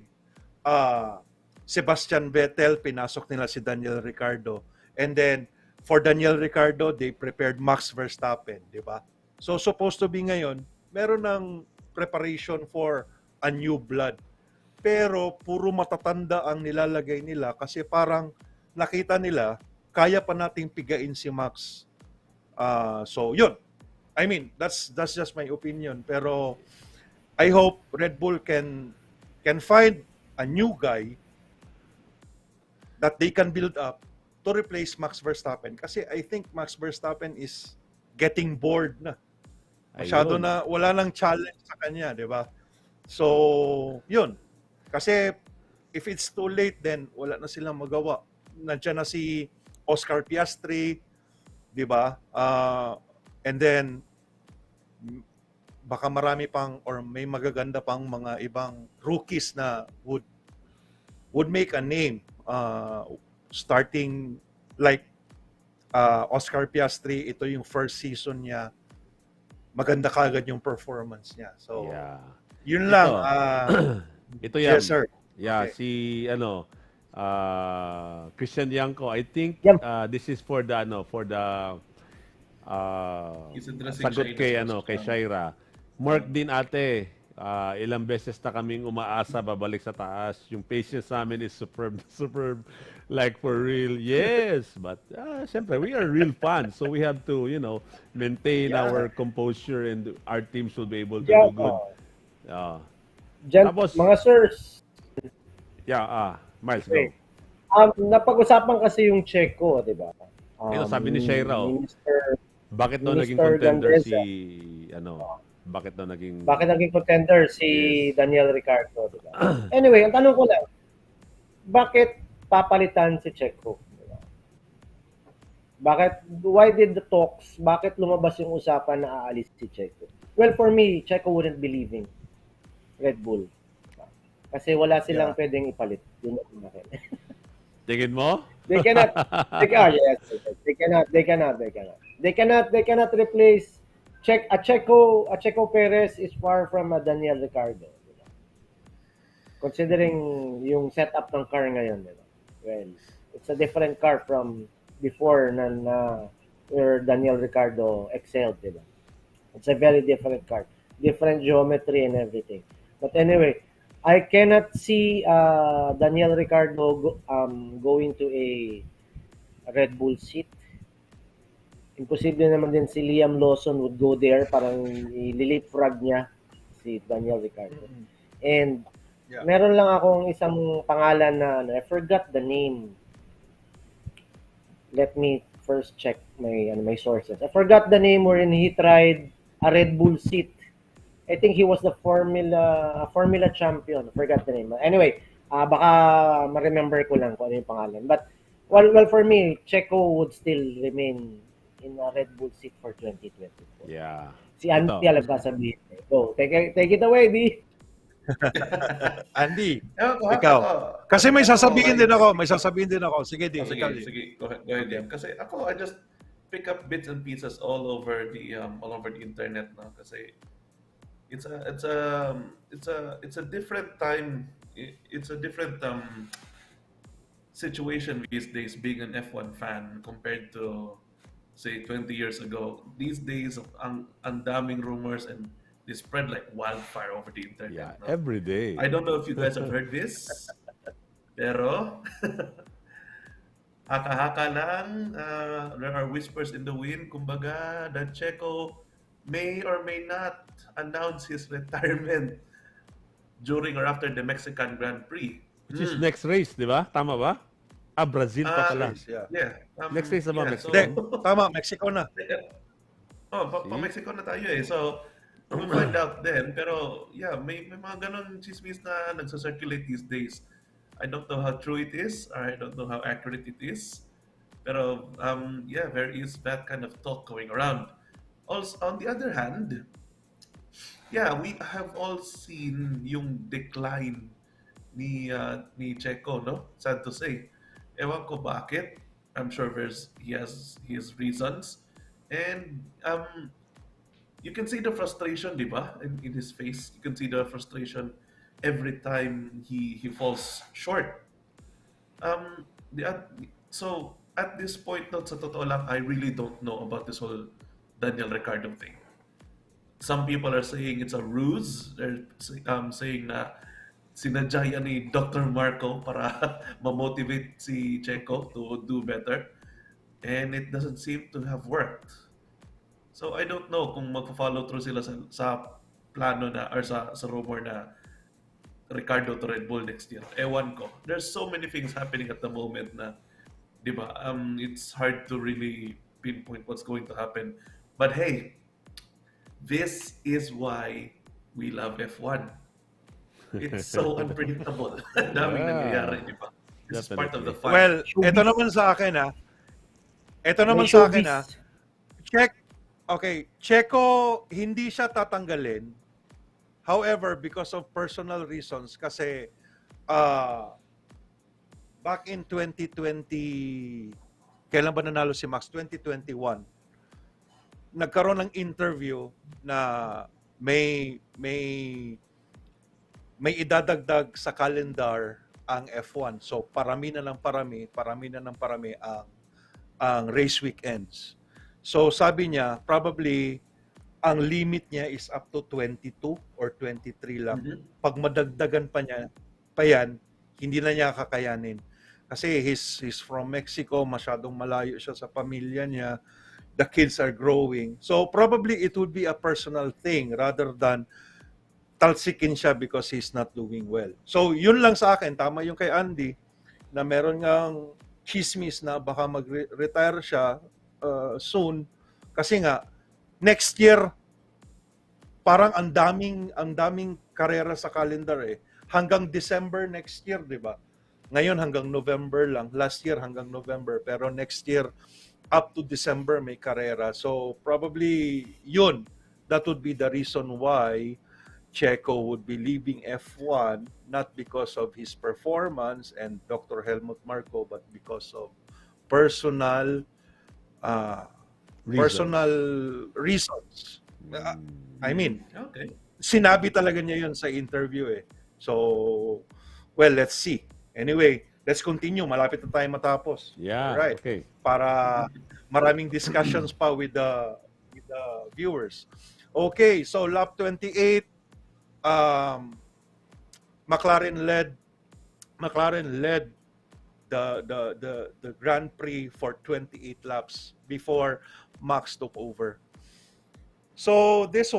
Sebastian Vettel, pinasok nila si Daniel Ricciardo. And then, for Daniel Ricciardo, they prepared Max Verstappen, di ba? So, supposed to be ngayon, meron ng preparation for a new blood. Pero, puro matatanda ang nilalagay nila kasi parang nakita nila, kaya pa nating pigain si Max. So, yun. I mean, that's just my opinion. Pero, I hope Red Bull can find a new guy that they can build up to replace Max Verstappen. Kasi I think Max Verstappen is getting bored na. Masyado Ayun. na, wala nang challenge sa kanya, di ba? So, yun. Kasi if it's too late, then wala na silang magawa. Nandiyan na si Oscar Piastri, di ba? And then, baka marami pang or may magaganda pang mga ibang rookies na would make a name starting like Oscar Piastri. Ito yung first season niya, maganda kagad yung performance niya, so Yeah. yun lang. Ito yan. Yes, sir. Yeah, Okay. si Christian Yanko, I think Yep. this is for the He's addressing sagot Shayna's kay question. Shaira. Mark din ate, ilang beses na kaming umaasa babalik sa taas. Yung patience namin is superb, superb. Like for real. Yes, but syempre we are real fans, so we have to, maintain our composure and our teams will be able to Yeah, do good. Tapos- mga sirs, Yeah, Miles, go. Okay. Napag-usapan kasi yung Checo, di ba? Ito, sabi ni Shaira, ni Mr. Bakit daw naging Mr. contender Gandesa. bakit daw naging Bakit naging contender si Yes. Daniel Ricciardo, di ba? Anyway, ang tanong ko lang, bakit papalitan si Checo? Di ba? Why did the talks, bakit lumabas yung usapan na aalis si Checo? Well, for me, Checo wouldn't be leaving Red Bull. Kasi wala silang pwedeng ipalit. Yun ang akin. tingin mo? They cannot replace Checo Perez is far from a Daniel Ricciardo. Diba? Considering yung setup ng car ngayon, diba? Well, it's a different car from before na where Daniel Ricciardo excelled, diba? It's a very different car, different geometry and everything. But anyway, I cannot see Daniel Ricciardo going to a Red Bull seat. Imposible naman din si Liam Lawson would go there, parang ililipfrag niya si Daniel Ricciardo. And meron lang akong isang pangalan na I forgot the name. Let me first check my sources. I forgot the name wherein he tried a Red Bull seat. I think he was the Formula champion. I forgot the name. Anyway, baka ma-remember ko lang kung ano yung pangalan. But well for me, Checo would still remain in a Red Bull seat for 2024. Yeah. Si Andy alam ka sabihin. Go, take it away, D. Andy, Ako, ikaw. Kasi may sasabihin din ako. Sige, Oh, din. sige, Ikaw din. sige. Go ahead, Yam. Kasi ako, I just pick up bits and pieces all over the internet, no? Kasi it's a different time. It's a different situation these days being an F1 fan compared to say 20 years ago. These days, ang daming rumors and they spread like wildfire over the Yeah, internet. No? every day. I don't know if you guys have heard this, pero haka-haka lang, there are whispers in the wind, kumbaga, that Checo may or may not announce his retirement during or after the Mexican Grand Prix. Which is next race, di ba? Tama ba? Brazil pa pala. Yeah. Next race na ba, so, Mexico? Tama, Mexico na. Pa-Mexico na tayo eh. So, we'll find out then. Pero, yeah, may mga ganon chismis na nagsa-circulate these days. I don't know how true it is, or I don't know how accurate it is. Pero yeah, there is that kind of talk going around. Also, on the other hand, yeah, we have all seen yung decline ni Checo, no? Sad to say. Ewan ko bakit. I'm sure he has his reasons. And you can see the frustration, di ba? In his face. You can see the frustration every time he falls short. Um, the, at- so, at this point, no, sa totoo lang, I really don't know about this whole Daniel Ricciardo thing. Some people are saying it's a ruse. They're saying na sinadya yan ni Dr. Marco para ma-motivate si Checo to do better. And it doesn't seem to have worked. So I don't know kung magpa-follow through sila sa plano na or sa rumor na Ricardo to Red Bull next year. Ewan ko. There's so many things happening at the moment na, di ba? It's hard to really pinpoint what's going to happen. But hey, this is why we love F1. It's so unpredictable. Ang daming Yeah. nangyayari, di ba? This is part of the fun. Well, ito naman sa akin Ito naman May sa akin showbiz. Checo hindi siya tatanggalin. However, because of personal reasons kasi back in 2020, kailan ba nanalo si Max? 2021. Nagkaroon ng interview na may idadagdag sa calendar ang F1. So parami na ng parami ang race weekends. So sabi niya, probably ang limit niya is up to 22 or 23 lang. Pag madagdagan pa yan, hindi na niya kakayanin. Kasi he's from Mexico, masyadong malayo siya sa pamilya niya. The kids are growing. So probably it would be a personal thing rather than talsikin siya because he's not doing well. So yun lang sa akin, tama yung kay Andy na meron ngang chismis na baka mag-retire siya soon kasi nga next year parang ang daming karera sa calendar hanggang December next year, 'di ba? Ngayon hanggang November lang, last year hanggang November, pero next year up to December may karera. So probably yun, that would be the reason why Checo would be leaving F1, not because of his performance and Dr. Helmut Marko, but because of personal reasons. I mean, Okay. sinabi talaga niya yun sa interview So, well, let's see. Anyway, let's continue. Malapit na tayo matapos. Yeah, Alright. okay. Para maraming discussions pa with the viewers. Okay, so lap 28, McLaren led the Grand Prix for 28 laps before Max took over. So this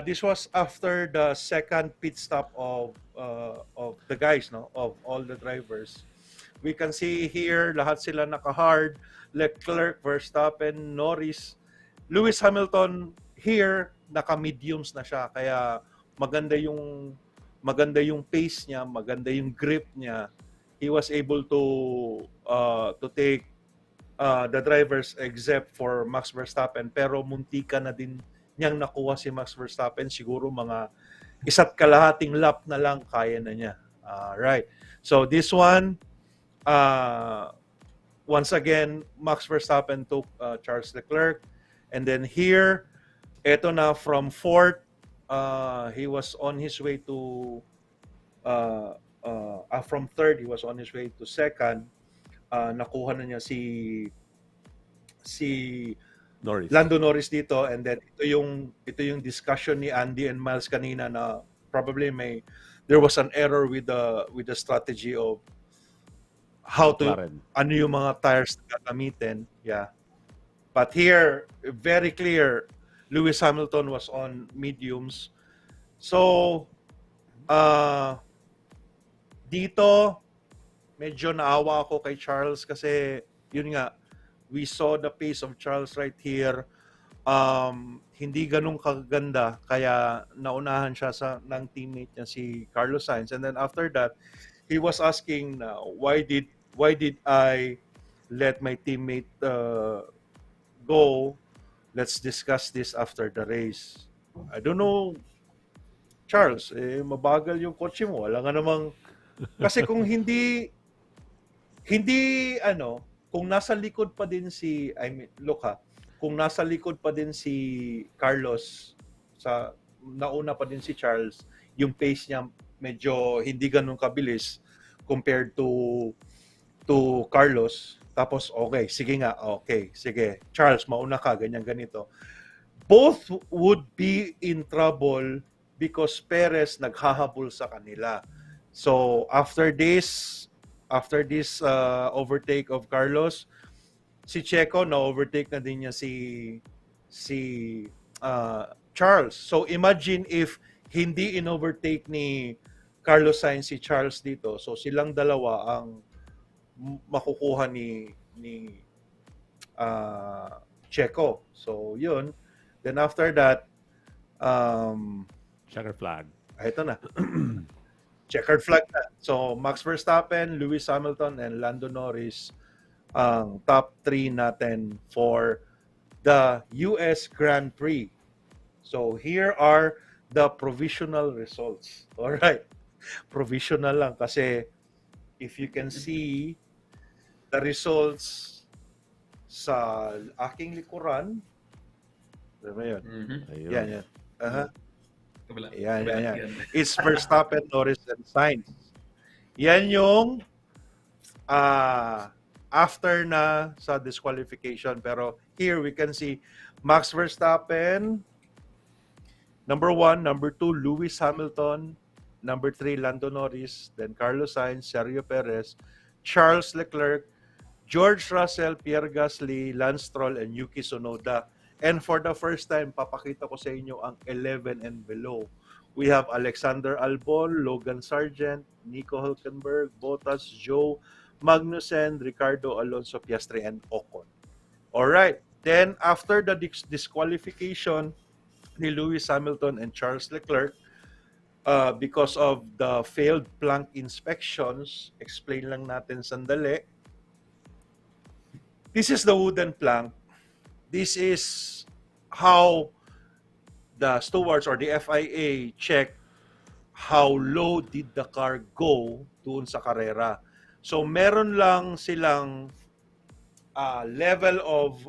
this was after the second pit stop of the guys, of all the drivers. We can see here lahat sila naka-hard. Leclerc, Verstappen, Norris, Lewis Hamilton here naka-mediums na siya, kaya maganda yung pace niya, maganda yung grip niya. He was able to take the drivers except for Max Verstappen, pero muntika na din niyang nakuha si Max Verstappen. Siguro mga isa't kalahating lap na lang kaya na niya. Right. So this one, once again, Max Verstappen took Charles Leclerc. And then here, eto na from fourth, he was on his way to from third, he was on his way to second. Nakuha na niya si Norris. Lando Norris dito, and then ito yung discussion ni Andy and Myles kanina na probably there was an error with the strategy of how McLaren. ano yung mga tires na gagamitin. Yeah. But here, very clear, Lewis Hamilton was on mediums. So, dito, medyo naawa ako kay Charles kasi, yun nga, we saw the pace of Charles right here. Hindi ganun kaganda, kaya naunahan siya ng teammate niya si Carlos Sainz. And then after that, he was asking why did I let my teammate go? Let's discuss this after the race. I don't know, Charles, mabagal yung kotse mo. Wala nga namang kasi kung hindi ano, kung nasa likod pa din si I mean, look ha, kung nasa likod pa din si Carlos sa nauna pa din si Charles, yung pace niya medyo hindi ganun kabilis compared to Carlos. Tapos okay, sige nga, okay, sige. Charles, mauna ka, ganyan ganito. Both would be in trouble because Perez naghahabol sa kanila. So after this overtake of Carlos, si Checo na overtake na din niya si Charles. So imagine if hindi in-overtake ni Carlos Sainz si Charles dito. So silang dalawa ang makukuha ni Checo. So yun. Then after that, Checker flag. ito na. Checkered flag na. So Max Verstappen, Lewis Hamilton, and Lando Norris ang top 3 natin for the US Grand Prix. So here are the provisional results. All right. Provisional lang kasi if you can see the results sa aking likuran, diba yun? Ayun. Yan. Kabila. Yan. Yan. It's Verstappen, Norris, and Sainz. Yan yung after na sa disqualification. Pero here we can see Max Verstappen, number 1, number 2, Lewis Hamilton, number 3, Lando Norris, then Carlos Sainz, Sergio Perez, Charles Leclerc, George Russell, Pierre Gasly, Lance Stroll, and Yuki Tsunoda. And for the first time, papakita ko sa inyo ang 11 and below. We have Alexander Albon, Logan Sargent, Nico Hülkenberg, Bottas, Joe Magnussen, Ricardo Alonso, Piastri, and Ocon. Alright, then after the disqualification ni Lewis Hamilton and Charles Leclerc, because of the failed plank inspections, explain lang natin sandali. This is the wooden plank. This is how the stewards or the FIA check how low did the car go doon sa karera. So meron lang silang level of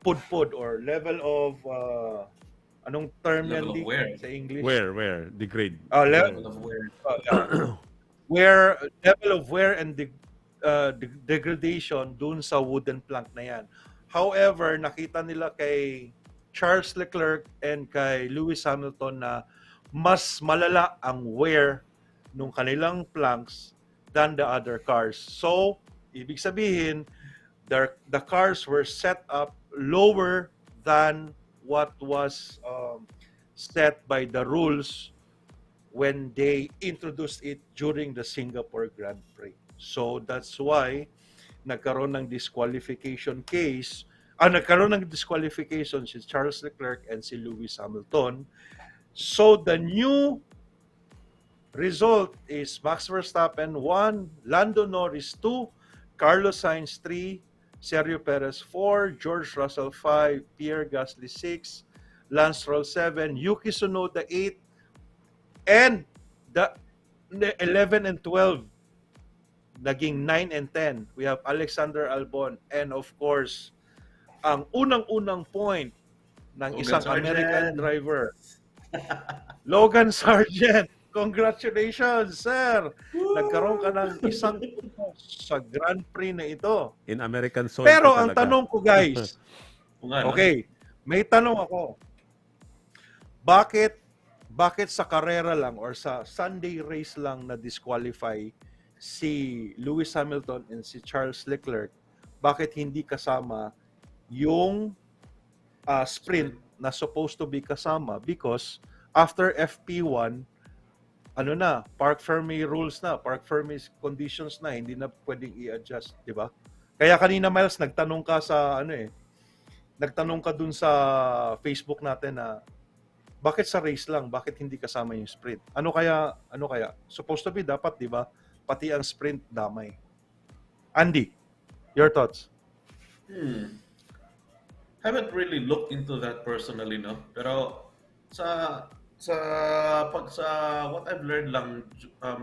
pudpud or level of anong term Level yan of wear. sa English? Where? Degrade. Level Of wear. level of wear and degradation dun sa wooden plank na yan. However, nakita nila kay Charles Leclerc and kay Lewis Hamilton na mas malala ang wear nung kanilang planks than the other cars. So, ibig sabihin, the cars were set up lower than what was set by the rules when they introduced it during the Singapore Grand Prix. So that's why nagkaroon ng disqualification case, nagkaroon ng disqualification si Charles Leclerc and si Lewis Hamilton. So the new result is Max Verstappen 1, Lando Norris 2, Carlos Sainz 3, Sergio Perez 4, George Russell 5, Pierre Gasly 6, Lance Stroll 7, Yuki Tsunoda 8, and the 11 and 12 naging 9 and 10. We have Alexander Albon and of course ang unang-unang point ng Logan isang Sargent. American driver, Logan Sargent. Congratulations, sir! Nagkaroon ka ng isang sa Grand Prix na ito. In American soil. Pero pa ang talaga. tanong ko, guys, Kung ano. okay, may tanong ako. Bakit sa karera lang or sa Sunday race lang na disqualify si Lewis Hamilton and si Charles Leclerc? Bakit hindi kasama yung sprint na supposed to be kasama? Because after FP1, Parc Fermé rules na, Parc Fermé conditions na, hindi na pwedeng i-adjust, di ba? Kaya kanina, Myles, nagtanong ka dun sa Facebook natin na Bakit sa race lang? Bakit hindi kasama yung sprint? Ano kaya? Supposed to be dapat, 'di ba? Pati ang sprint damay. Andy, your thoughts? Haven't really looked into that personally, no. Pero sa sa sa what I've learned lang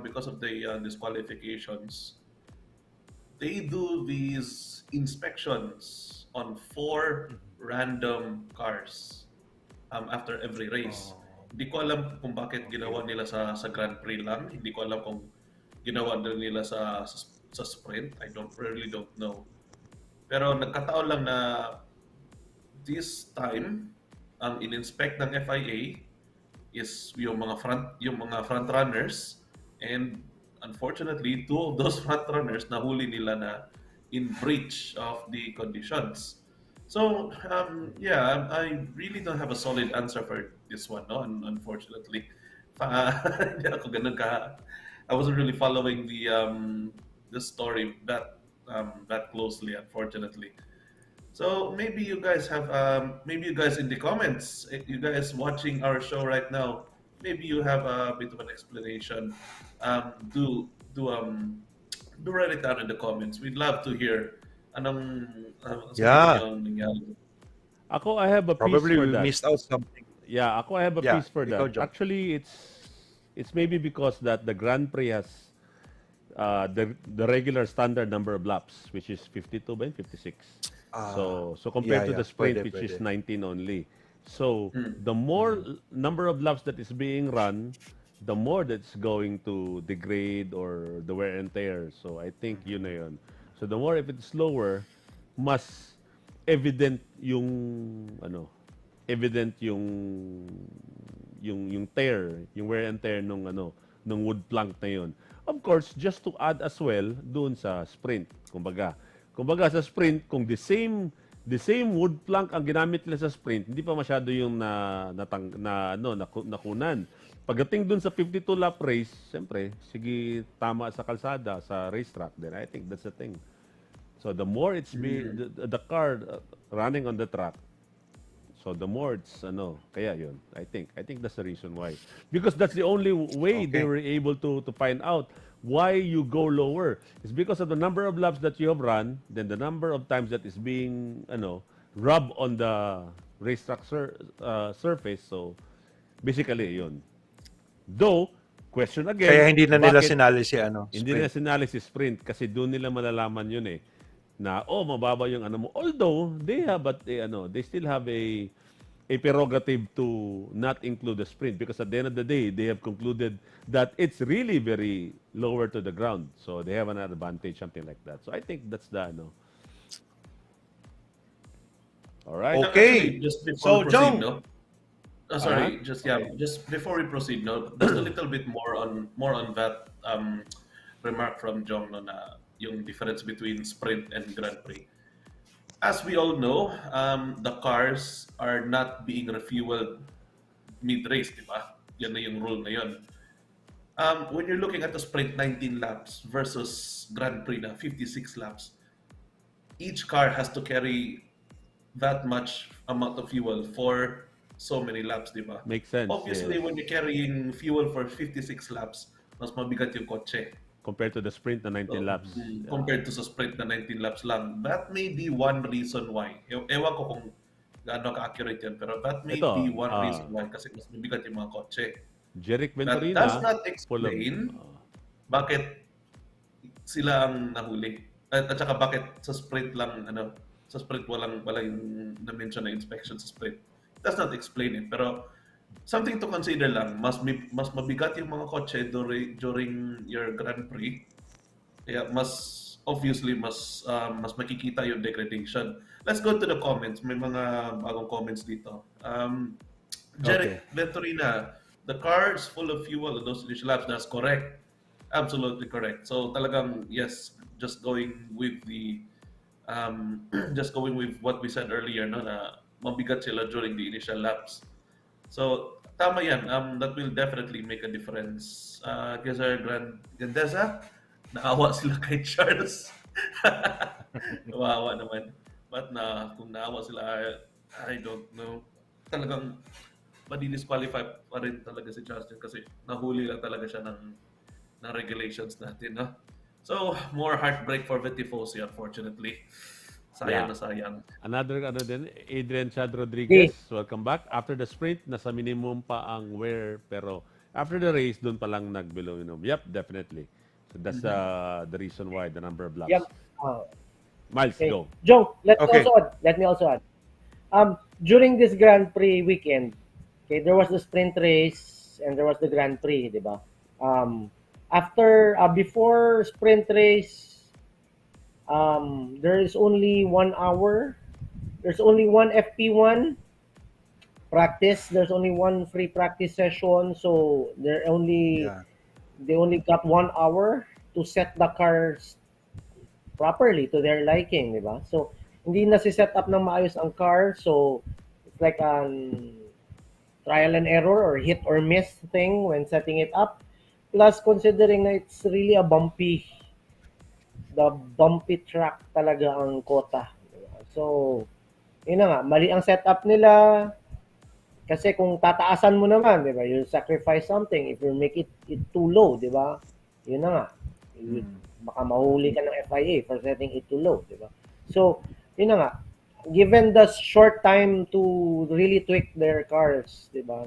because of the disqualifications, they do these inspections on 4 random cars after every race. Hindi ko alam kung bakit ginawa nila sa Grand Prix lang. Hindi ko alam kung ginawa din nila sa sprint. I really don't know. Pero nagkataon lang na this time ang in-inspect ng FIA is yung mga front runners, and unfortunately 2 of those front runners nahuli nila na in breach of the conditions. So yeah, I really don't have a solid answer for this one, no, unfortunately. Hindi ako ganun I wasn't really following the story that closely, unfortunately. So maybe you guys in the comments, you guys watching our show right now, maybe you have a bit of an explanation. Do write it down in the comments. We'd love to hear anong Yeah. yung nangyari. Ako, I have a piece Probably for we that. missed out something. Yeah, ako, I have a Yeah, piece for ikaw, that. Jong. Actually, it's maybe because that the Grand Prix has the regular standard number of laps, which is 52 ba yun? 56. So compared to the sprint, which is 19 only. So the more number of laps that is being run, the more that's going to degrade or the wear and tear. So I think yun na yun. So the more if it's slower, mas evident yung tear, yung wear and tear nung wood plank na yun. Of course, just to add as well doon sa sprint, kumbaga sa sprint, kung the same wood plank ang ginamit nila sa sprint, hindi pa masyado yung nakunan. Pagdating dun sa 52 lap race, siyempre, sige tama sa kalsada, sa racetrack, then I think that's the thing. So the more it's the car running on the track, so the more it's kaya yun. I think that's the reason why. Because that's the only way they were able to find out why you go lower. It's because of the number of laps that you have run, then the number of times that is being rubbed on the racetrack surface. So basically yun. Though question again, Kaya hindi na nila bakit sinali si hindi nila sinali si sprint kasi doon nila malalaman yun na mababa yung mo. Although they still have a prerogative to not include the sprint because at the end of the day they have concluded that it's really very lower to the ground, so they have an advantage, something like that. So I think that's the all right. Okay. Actually, just So, before we Jong. proceed, just before we proceed, just a little bit more on that remark from Jong na yung difference between sprint and Grand Prix. As we all know, the cars are not being refueled mid-race, di ba? Yan na yung rule na yun. When you're looking at the sprint 19 laps versus Grand Prix na 56 laps, each car has to carry that much amount of fuel for so many laps, di ba? Makes sense. Obviously, yes. when you're carrying fuel for 56 laps, mas mabigat yung kotse. Compared to the sprint na 19 laps. Compared to sa sprint na 19 laps lang. That may be one reason why. Ewan ko kung gaano ka-accurate yan, pero that may be one reason why kasi mas mabigat yung mga kotse. Jeric Venturina. That does not explain bakit sila ang nahuli. At saka bakit sa sprint lang, sa sprint walang yung na-mention na inspection sa sprint. It does not explain it. Pero something to consider lang, mas mabigat yung mga kotse during your Grand Prix. Kaya mas makikita yung degradation. Let's go to the comments. May mga bagong comments dito. Jeric Venturina, the car is full of fuel on those initial laps. That's correct. Absolutely correct. So talagang yes, just going with what we said earlier, no, na mabigat sila during the initial laps. So tama yan. That will definitely make a difference. Gezar Grandeza, naawa sila kay Charles. Naawa naman. But kung naawa sila, I don't know. Talagang madidisqualify pa rin talaga si Justin kasi nahuli lang talaga siya ng regulations natin, no? So, more heartbreak for Vitifosi, unfortunately. Sayang Yeah. na sayang. Another din, Adrian Chad Rodriguez, welcome back. After the sprint, nasa minimum pa ang wear, pero after the race, doon pa lang nag-below minimum. Yep, definitely. So that's the reason why the number of laps. Yep. Miles, Okay. go. Jong, let Okay. me also add. During this Grand Prix weekend, okay, there was the sprint race and there was the Grand Prix, di ba? Before sprint race, there is only 1 hour. There's only one FP1 practice. There's only one free practice session. So they only got 1 hour to set the cars properly to their liking, di ba? So hindi na si-set up ng maayos ang car. So it's like an trial and error or hit or miss thing when setting it up. Plus, considering na it's really a bumpy track talaga ang Kota. So, yun na nga, mali ang setup nila. Kasi kung tataasan mo naman, di ba, you sacrifice something if you make it too low, di ba? Yun na nga. Baka mahuli ka ng FIA for setting it too low, di ba? So, yun na nga. Given the short time to really tweak their cars, di ba?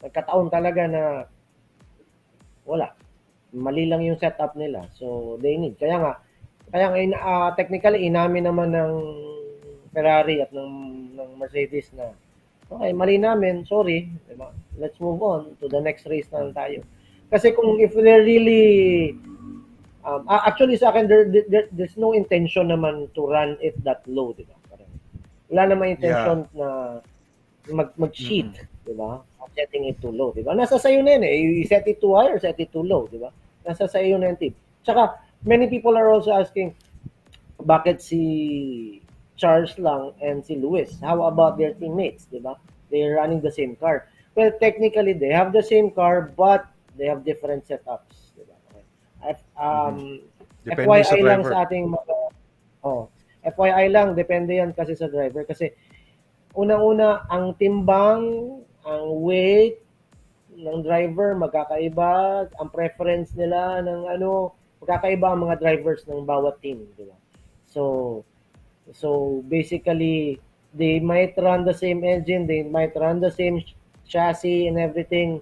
Nagkataon talaga na wala. Mali lang yung setup nila. So, they need. Kaya nga, technically, inamin naman ng Ferrari at ng Mercedes na, okay, mali namin, sorry. Diba? Let's move on to the next race na lang tayo. Kasi kung if they're really, actually sa akin, there's no intention naman to run it that low, diba? Wala naman intention na mag-cheat, diba? Setting it too low, diba? Nasa sayo na yun eh. You set it too high or set it too low, diba? Nasa sayo na yung tip. Tsaka, many people are also asking, bakit si Charles lang and si Lewis? How about their teammates, diba? They're running the same car. Well, technically, they have the same car, but they have different setups, diba? Depende FYI sa lang driver. sa ating mga... FYI lang, depende yan kasi sa driver. Kasi, unang-una, ang timbang, ang weight ng driver, magkakaiba. Ang preference nila ng magkakaiba ang mga drivers ng bawat team, diba? So basically, they might run the same engine, they might run the same chassis and everything.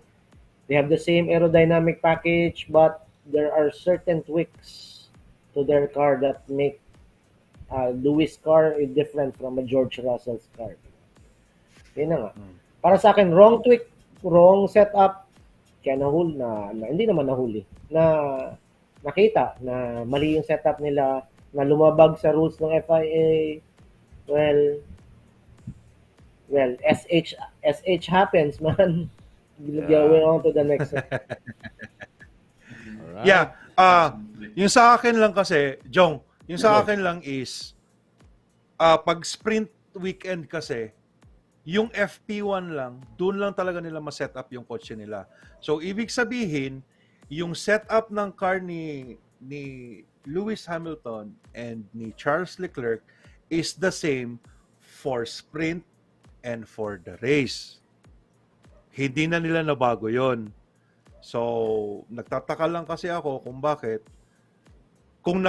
They have the same aerodynamic package, but there are certain tweaks to their car that make Lewis' car is different from a George Russell's car. Yun na nga. Para sa akin, wrong tweak, wrong setup, kaya hindi naman nahuli. Nakita na mali yung setup nila, na lumabag sa rules ng FIA. Well, SH happens, man. Going on to the next. Alright. Yeah. Yung sa akin lang kasi, Jong, yung sa akin lang is, pag sprint weekend kasi, yung FP1 lang, doon lang talaga nila ma-set up yung kotse nila. So, ibig sabihin, yung setup ng car ni Lewis Hamilton and ni Charles Leclerc is the same for sprint and for the race. Hindi na nila nabago yon. So, nagtataka lang kasi ako kung bakit kung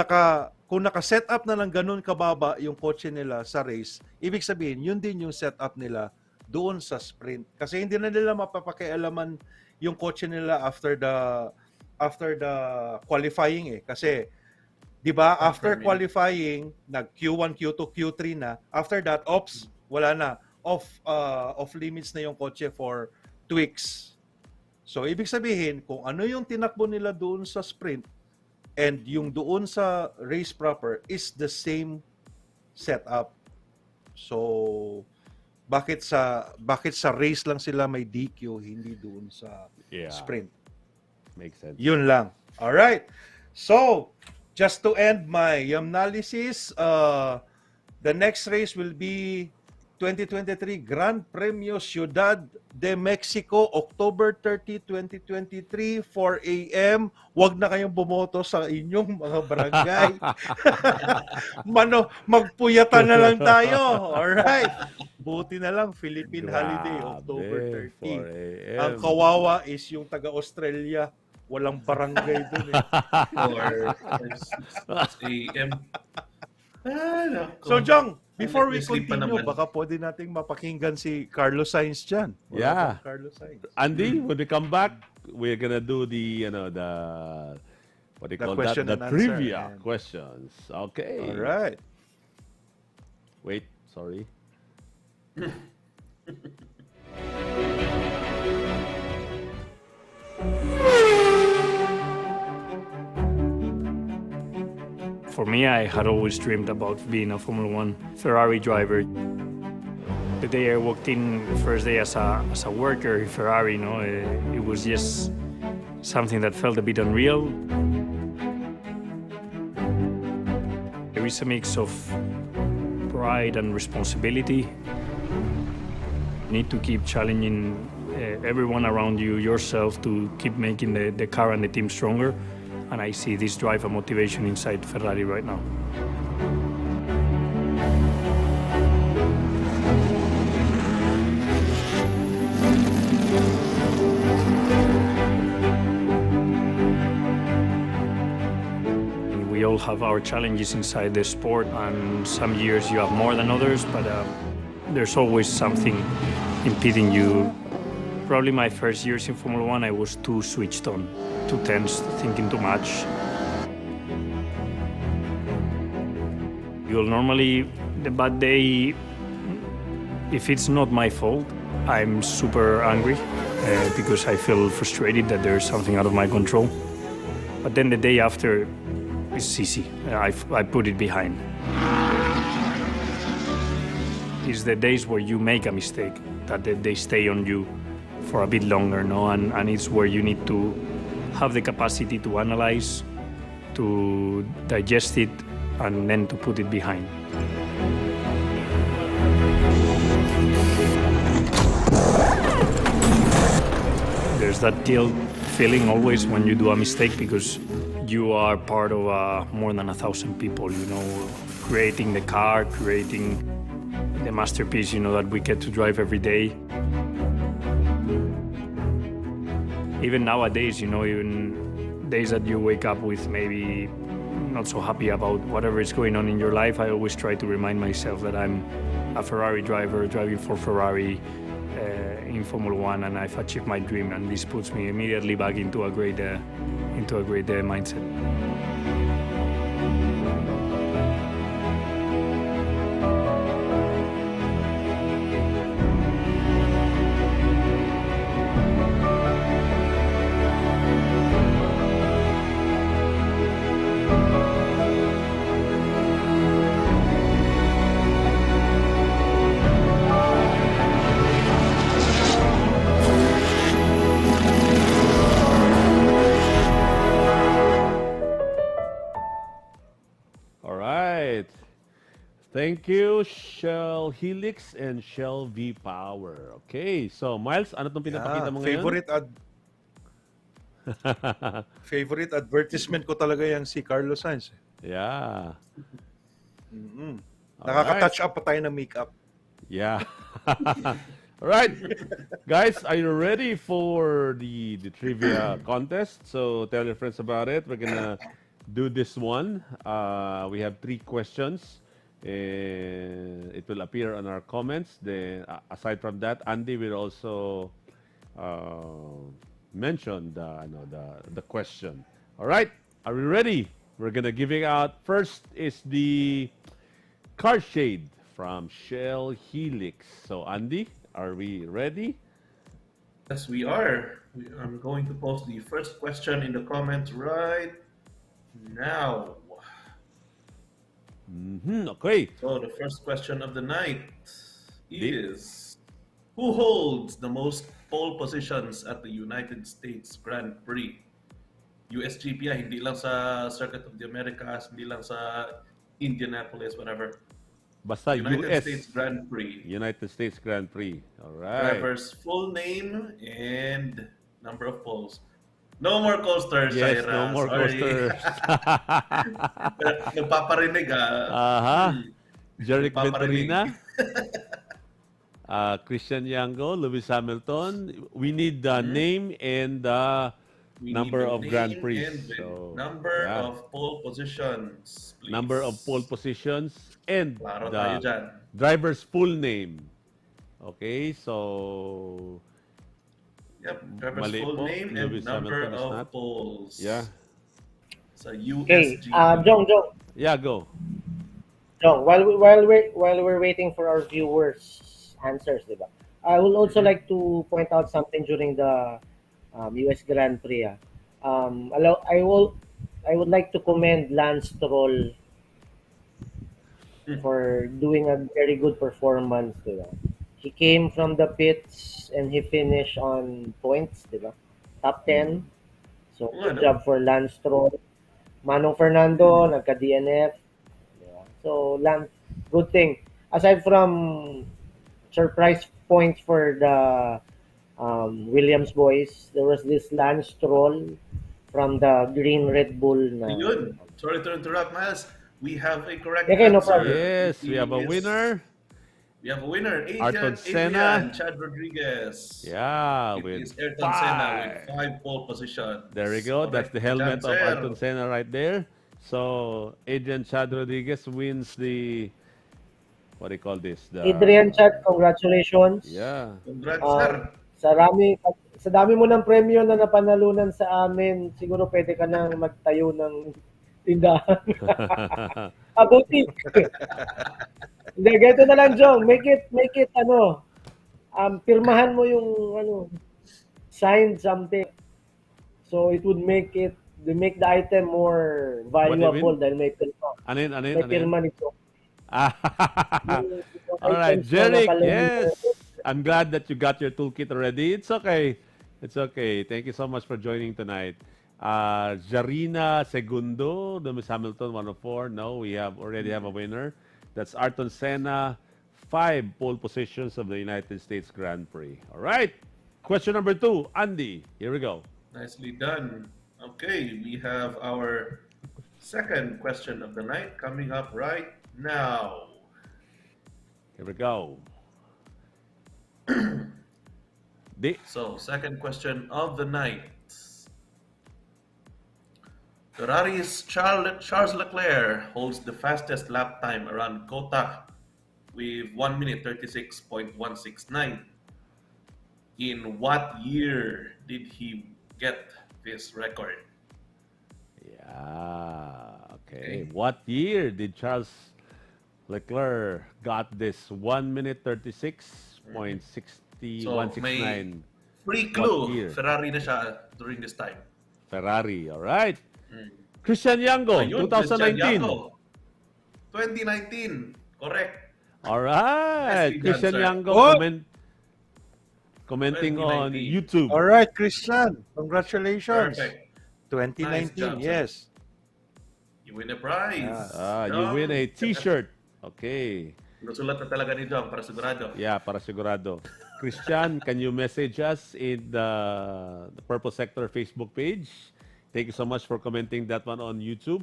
naka-set up na ng ganun kababa yung kotse nila sa race, ibig sabihin, yun din yung setup nila doon sa sprint. Kasi hindi na nila mapapakialaman yung kotse nila after the qualifying eh. Kasi, di ba, after qualifying, nag Q1, Q2, Q3 na. After that, wala na. Off limits na yung kotse for tweaks. So, ibig sabihin, kung ano yung tinakbo nila doon sa sprint, and yung doon sa race proper is the same setup. So, bakit sa race lang sila may DQ, hindi doon sa sprint? Makes sense. Yun lang. All right. So, just to end my analysis, the next race will be 2023 Grand Premio Ciudad de Mexico, October 30, 2023, 4 a.m. Huwag na kayong bumoto sa inyong mga barangay. Magpuyatan na lang tayo. Alright. Buti na lang, Philippine holiday, October 30. 4 Ang a.m. kawawa is yung taga-Australia. Walang barangay dun eh. Or 6 a.m. Nako. So, Jong, before we May sleep pa continue, naman. baka pwede nating mapakinggan si Carlos Sainz dyan. Wala Yeah. bang Carlos Sainz? Andy, when we come back, we're gonna do the what do you The call question that? The and answer, trivia and- questions. Okay. All right. Wait, sorry. For me, I had always dreamed about being a Formula One Ferrari driver. The day I walked in, the first day as a worker in Ferrari, it was just something that felt a bit unreal. There is a mix of pride and responsibility. You need to keep challenging everyone around you, yourself, to keep making the car and the team stronger. And I see this drive and motivation inside Ferrari right now. We all have our challenges inside the sport, and some years you have more than others, but there's always something impeding you. Probably my first years in Formula One, I was too switched on, too tense, thinking too much. You'll normally, the bad day, if it's not my fault, I'm super angry because I feel frustrated that there's something out of my control. But then the day after, it's easy. I put it behind. It's the days where you make a mistake that they stay on you for a bit longer, no? And it's where you need to have the capacity to analyze, to digest it, and then to put it behind. There's that guilt feeling always when you do a mistake because you are part of more than 1,000 people, creating the car, creating the masterpiece, that we get to drive every day. Even nowadays, even days that you wake up with maybe not so happy about whatever is going on in your life, I always try to remind myself that I'm a Ferrari driver driving for Ferrari in Formula One, and I've achieved my dream, and this puts me immediately back into a great mindset. All right. Thank you, Shell Helix and Shell V Power. Okay, so Miles, ano tong pinapakita mo ngayon? Favorite advertisement ko talaga yung si Carlos Sainz. Yeah. Nakaka-touch up pa tayo ng makeup. Yeah. All right. Guys, are you ready for the trivia contest? So tell your friends about it. We're going to do this one. We have 3 questions. It will appear on our comments. Then, aside from that, Andy will also mention the question. All right. Are we ready? We're going to give it out. First is the car shade from Shell Helix. So, Andy, are we ready? Yes, we are. I'm going to post the first question in the comments right now. Okay. So the first question of the night is, who holds the most pole positions at the United States Grand Prix? USGP, hindi lang sa Circuit of the Americas, hindi lang sa Indianapolis, whatever. Basta United US. States Grand Prix. United States Grand Prix. All right. Driver's full name and number of poles. No more coasters, Yes, Shaira. no more Sorry. coasters. Nagpaparinig Aha. Jeric Paparinig. Venturina. Christian Yango, Lewis Hamilton. We need the name and the We need number the of Grand name Prix. and the So, number yeah. of pole positions, please. Number of pole positions and Klaro tayo the dyan. driver's full name. Okay, so Yep, driver's mali full po. name and Lewis number Hamilton is of not. poles. Yeah. Sa Okay, USG. Jong, Yeah, go. while we're waiting for our viewers' answers, diba? I would also like to point out something during the US Grand Prix. I would like to commend Lance Stroll for doing a very good performance, diba? He came from the pits and he finished on points, diba? Top 10. So good Ano? job for Lance Stroll. Manong Fernando nagka-DNF. Diba? So good thing. Aside from surprise points for the Williams boys, there was this Lance Stroll from the Green Red Bull na. Ayun. Sorry to interrupt, Miles. We have a correct Okay, no answer. problem. Yes, It we have a is- winner. We have a winner. Ayrton Senna. Chad Rodriguez. Yeah, It with is Ayrton Senna with 5. 5 pole positions. There we go. That's the Correct helmet of answer. Ayrton Senna right there. So Adrian Chad Rodriguez wins the, what do you call this? The Adrian Chat, congratulations. Yeah. Congrats, Ah, sir. sa dami mo ng premyo na napanalunan sa amin, siguro pwede ka nang magtayo ng tindahan. Boutique. Hindi, ganito na lang, Jong. Make it, pirmahan mo yung, sign something. So, it would make the item more valuable win? dahil may pirma. Anin? May pirma nito. All right, Items na Jeric, nakalagay. yes. I'm glad that you got your toolkit already. It's okay. It's okay. Thank you so much for joining tonight. Jarina Segundo, the Miss Hamilton 104. No, we already have a winner. That's Ayrton Senna, 5 pole positions of the United States Grand Prix. All right. Question number 2, Andy. Here we go. Nicely done. Okay, we have our second question of the night coming up right now. Here we go. So, second question of the night. Ferrari's Charles Leclerc holds the fastest lap time around Kota with 1 minute 36.169. In what year did he get this record? Yeah. Okay. What year did Charles Leclerc got this 1 minute 36.169? Free What clue, year? Ferrari na siya during this time. Ferrari. All right. Christian Yango, Ayun, 2019. Santiago. 2019. Correct. All right. Nicely done, Christian sir. Yango Oh! commenting on 2019. YouTube. All right, Christian. Congratulations. Perfect. 2019, Nice job, sir. yes. You win a prize. You win a t-shirt. Okay. Nasulat na talaga ni John para sigurado. Yeah, para sigurado. Christian, can you message us in the Purple Sector Facebook page? Thank you so much for commenting that one on YouTube.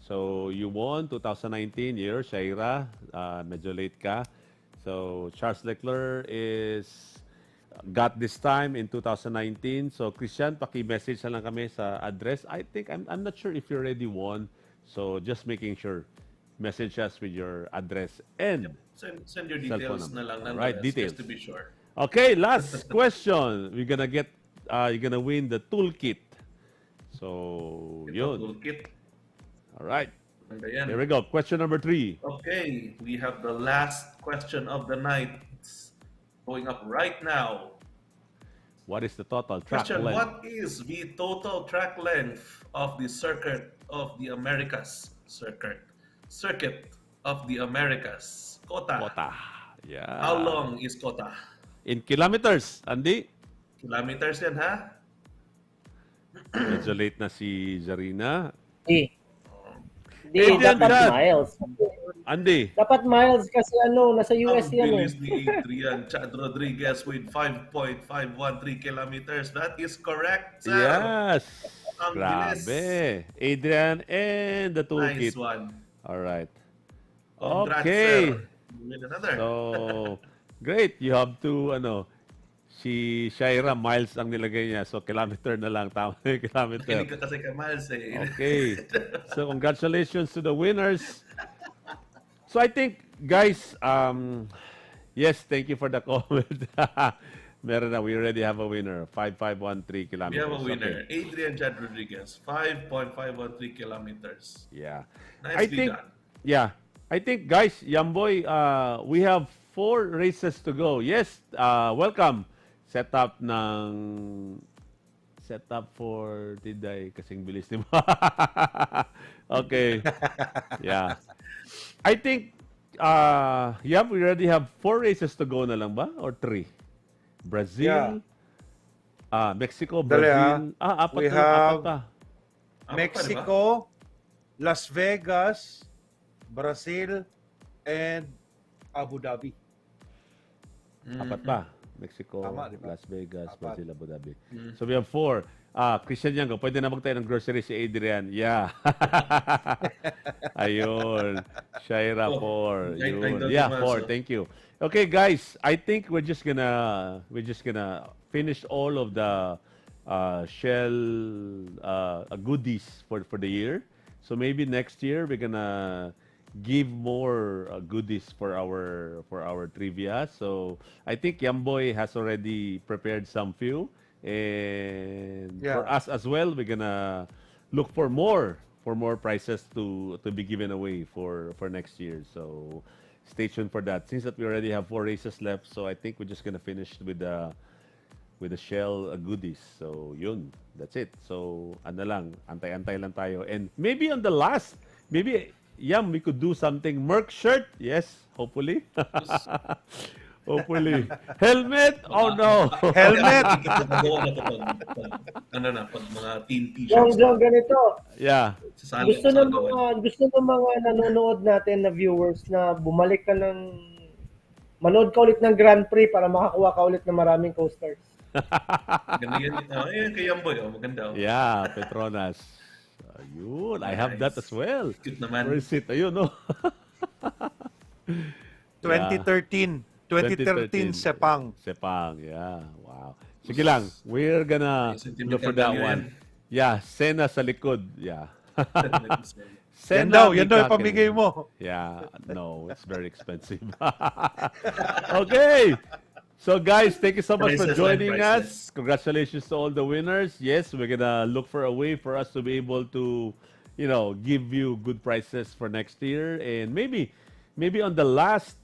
So, you won 2019 year, Shaira. Medyo late ka. So, Charles Leclerc got this time in 2019. So, Christian, paki-message na lang kami sa address. I think, I'm not sure if you already won. So, just making sure. Message us with your address and Send your cellphone details number. na lang Right, nonetheless, details. just to be sure. Okay, last question. You're gonna win the toolkit. So, Ito, yun. toolkit. All right. Ganda yan. Here we go. Question number 3. Okay, we have the last question of the night going up right now. What is the total track Question, length? what is the total track length of the Circuit of the Americas? Circuit of the Americas. Kota. Kota. Yeah. How long is Kota? In kilometers, Andy? Kilometers yan, ha? Medyo late na si Zarina. Di, Adrian dapat Chad. miles. Andy. Dapat miles kasi nasa US Ang yan eh. bilis ni Adrian Chad Rodriguez with 5.513 kilometers. That is correct, sir. Yes. Ang bilis. Grabe. Adrian and the toolkit. Nice one. All right. Congrats, Okay. sir. You win another. So, Great. You have to, si Shaira, miles ang nilagay niya. So, kilometer na lang. Tama na yung kilometer. Makinig ka kasi kay Miles eh. Okay. So, congratulations to the winners. So, I think, guys, yes, thank you for the comment. Meron na. We already have a winner. 5513 kilometers. We have a winner. Okay. Adrian Chad Rodriguez, 5.513 kilometers. Yeah. Nicely done. Yeah. I think, guys, Yamboy, we have 4 races to go. Yes, welcome. Setup for Tiday kasing bilis ni mo. Okay. Yeah. I think we already have 4 races to go na lang ba or 3? Brazil, Mexico, Dali, Brazil. Apat we na, have apat pa. Mexico, Las Vegas, Brazil, and Abu Dhabi. Apat pa. Mexico, Tama, di ba? Las Vegas, Apat. Brazil, Abu Dhabi. So we have 4. Christian Yango, pwede na magtayo ng grocery si Adrian. Yeah. Ayun. Shaira, 4. I Yun. don't Yeah, know 4. also. Thank you. Okay, guys. I think we're just gonna finish all of the Shell goodies for the year. So maybe next year we're gonna give more goodies for our trivia. So I think Yamboy has already prepared some few, and Yeah. for us as well, we're gonna look for more prizes to be given away for next year. So stay tuned for that. Since that we already have 4 races left, so I think we're just gonna finish with the Shell goodies. So yun, that's it. So ano lang, antay-antay lang tayo. And maybe on the last, we could do something. Merc shirt, yes, hopefully. Hopefully. Helmet? Oh no. Helmet! Magawa na ito pag mga team Jong, t-shirts. ganito. Yeah. Gusto ng mga nanonood natin na viewers na bumalik ka manood ka ulit ng Grand Prix para makakuha ka ulit ng maraming co-stars. Ganda yan. Ayan, kay Yamboy. Maganda. Yeah, Petronas. Ayun, I have that as well. Cute naman. Where is it? Ayun, no? 2013. 2013 Sepang. Sepang, yeah. Wow. Sige lang, we're gonna look for that Sentimental one. yan. Yeah, Sena sa likod. Yeah. Yan Sena daw yung Mikake. pamigay mo. Yeah, no, it's very expensive. Okay. So guys, thank you so much for Prices joining and us. Congratulations to all the winners. Yes, we're gonna look for a way for us to be able to, give you good prizes for next year. And maybe on the last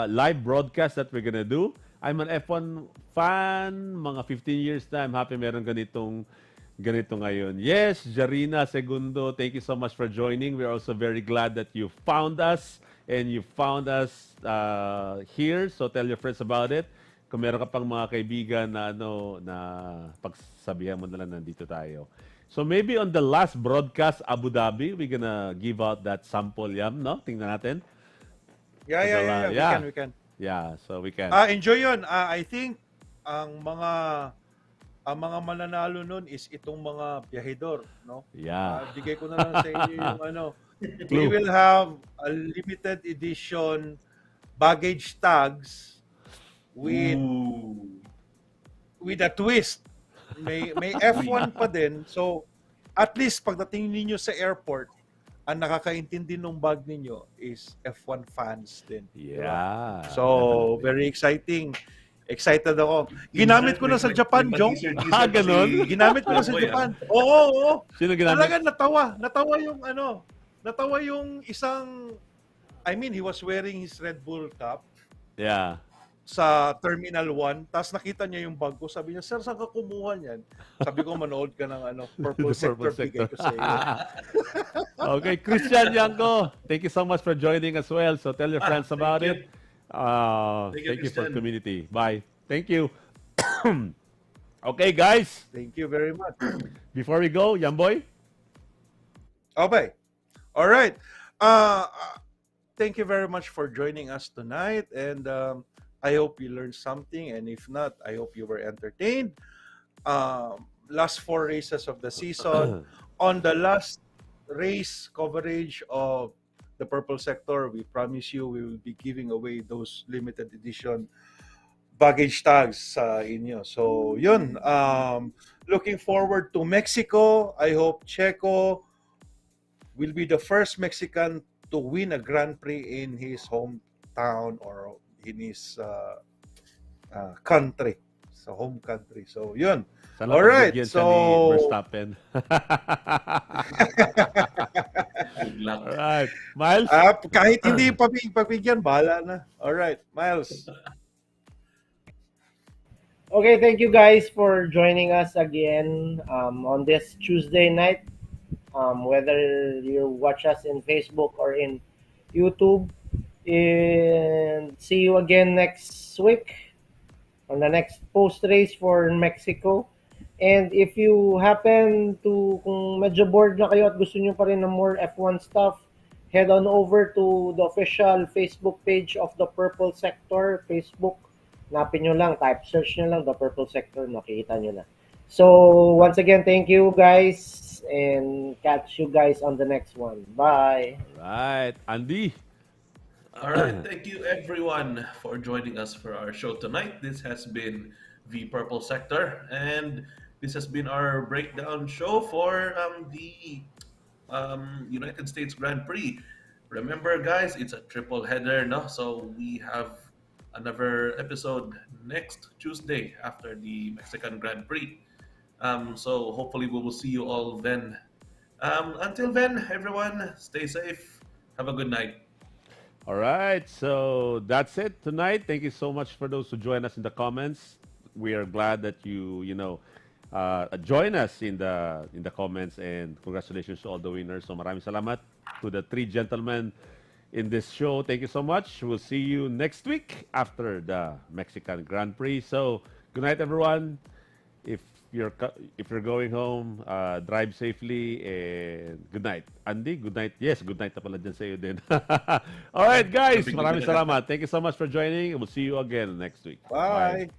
live broadcast that we're gonna do, I'm an F1 fan. Mga 15 years na, I'm happy meron ganito ngayon. Yes, Jarina Segundo, thank you so much for joining. We're also very glad that you found us and you found us here. So tell your friends about it. Kung meron ka pang mga kaibigan na na pagsabihan mo na lang nandito tayo. So maybe on the last broadcast, Abu Dhabi, we're gonna give out that sample yam, no? Tingnan natin. Yeah. Yeah. We can. Yeah, so we can. Enjoy yun. I think ang mga mananalo nun is itong mga biyahedor, no? Yeah. Bigay ko na lang sa inyo yung Clue. We will have a limited edition baggage tags with a twist. May F1 pa din. So at least pagdating ninyo sa airport, ang nakakaintindi ng bag ninyo is F1 fans din. Yeah. So, very exciting. Excited ako. Ginamit ko na sa Japan, Jong. Ganun? Ginamit ko na sa Japan. Oo. Sino ginamit? Talaga natawa yung isang, he was wearing his Red Bull cap Yeah. sa Terminal 1, tapos nakita niya yung bag ko. Sabi niya, sir, saan ka kumuha niyan? Sabi ko, manood ka ng Purple The Purple Sector, bigay ko sa iyo. Okay, Christian Yanko, thank you so much for joining as well. So tell your friends about it. Thank you for Christian. community. Bye. Thank you. Okay, guys. Thank you very much. Before we go, Yamboy. Okay. All right. Thank you very much for joining us tonight, and I hope you learned something, and if not, I hope you were entertained. Last 4 races of the season. On the last race coverage of the Purple Sector, we promise you we will be giving away those limited edition baggage tags sa inyo. So, yun. Looking forward to Mexico. I hope Checo will be the first Mexican to win a Grand Prix in his hometown or in his country, sa home country. So, yun. Sana All right. pagbigyan siya So, ni Verstappen. Good luck. Alright. Miles? kahit hindi pagbigyan, bahala na. All right, Myles. Okay, thank you guys for joining us again on this Tuesday night. Whether you watch us in Facebook or in YouTube, and see you again next week on the next post race for Mexico. And if you happen to, kung medyo bored na kayo at gusto nyo pa rin ng more F1 stuff, head on over to the official Facebook page of the Purple Sector, Facebook. Napin nyo lang, type search nyo lang, the Purple Sector, makikita nyo na. So, once again, thank you guys, and catch you guys on the next one. Bye! Alright. Andy? All right, thank you everyone for joining us for our show tonight. This has been the Purple Sector, and this has been our breakdown show for the United States Grand Prix. Remember, guys, it's a triple header, no? So we have another episode next Tuesday after the Mexican Grand Prix. So hopefully we will see you all then. Until then, everyone, stay safe. Have a good night. All right, so that's it tonight. Thank you so much for those who join us in the comments. We are glad that you join us in the comments, and congratulations to all the winners. So maraming salamat to the three gentlemen in this show. Thank you so much. We'll see you next week after the Mexican Grand Prix. So good night, everyone. If you're going home, drive safely, and good night. Andy, good night. Yes, good night na pala dyan sa iyo din. All right, guys. Maraming salamat. Thank you so much for joining. We'll see you again next week. Bye.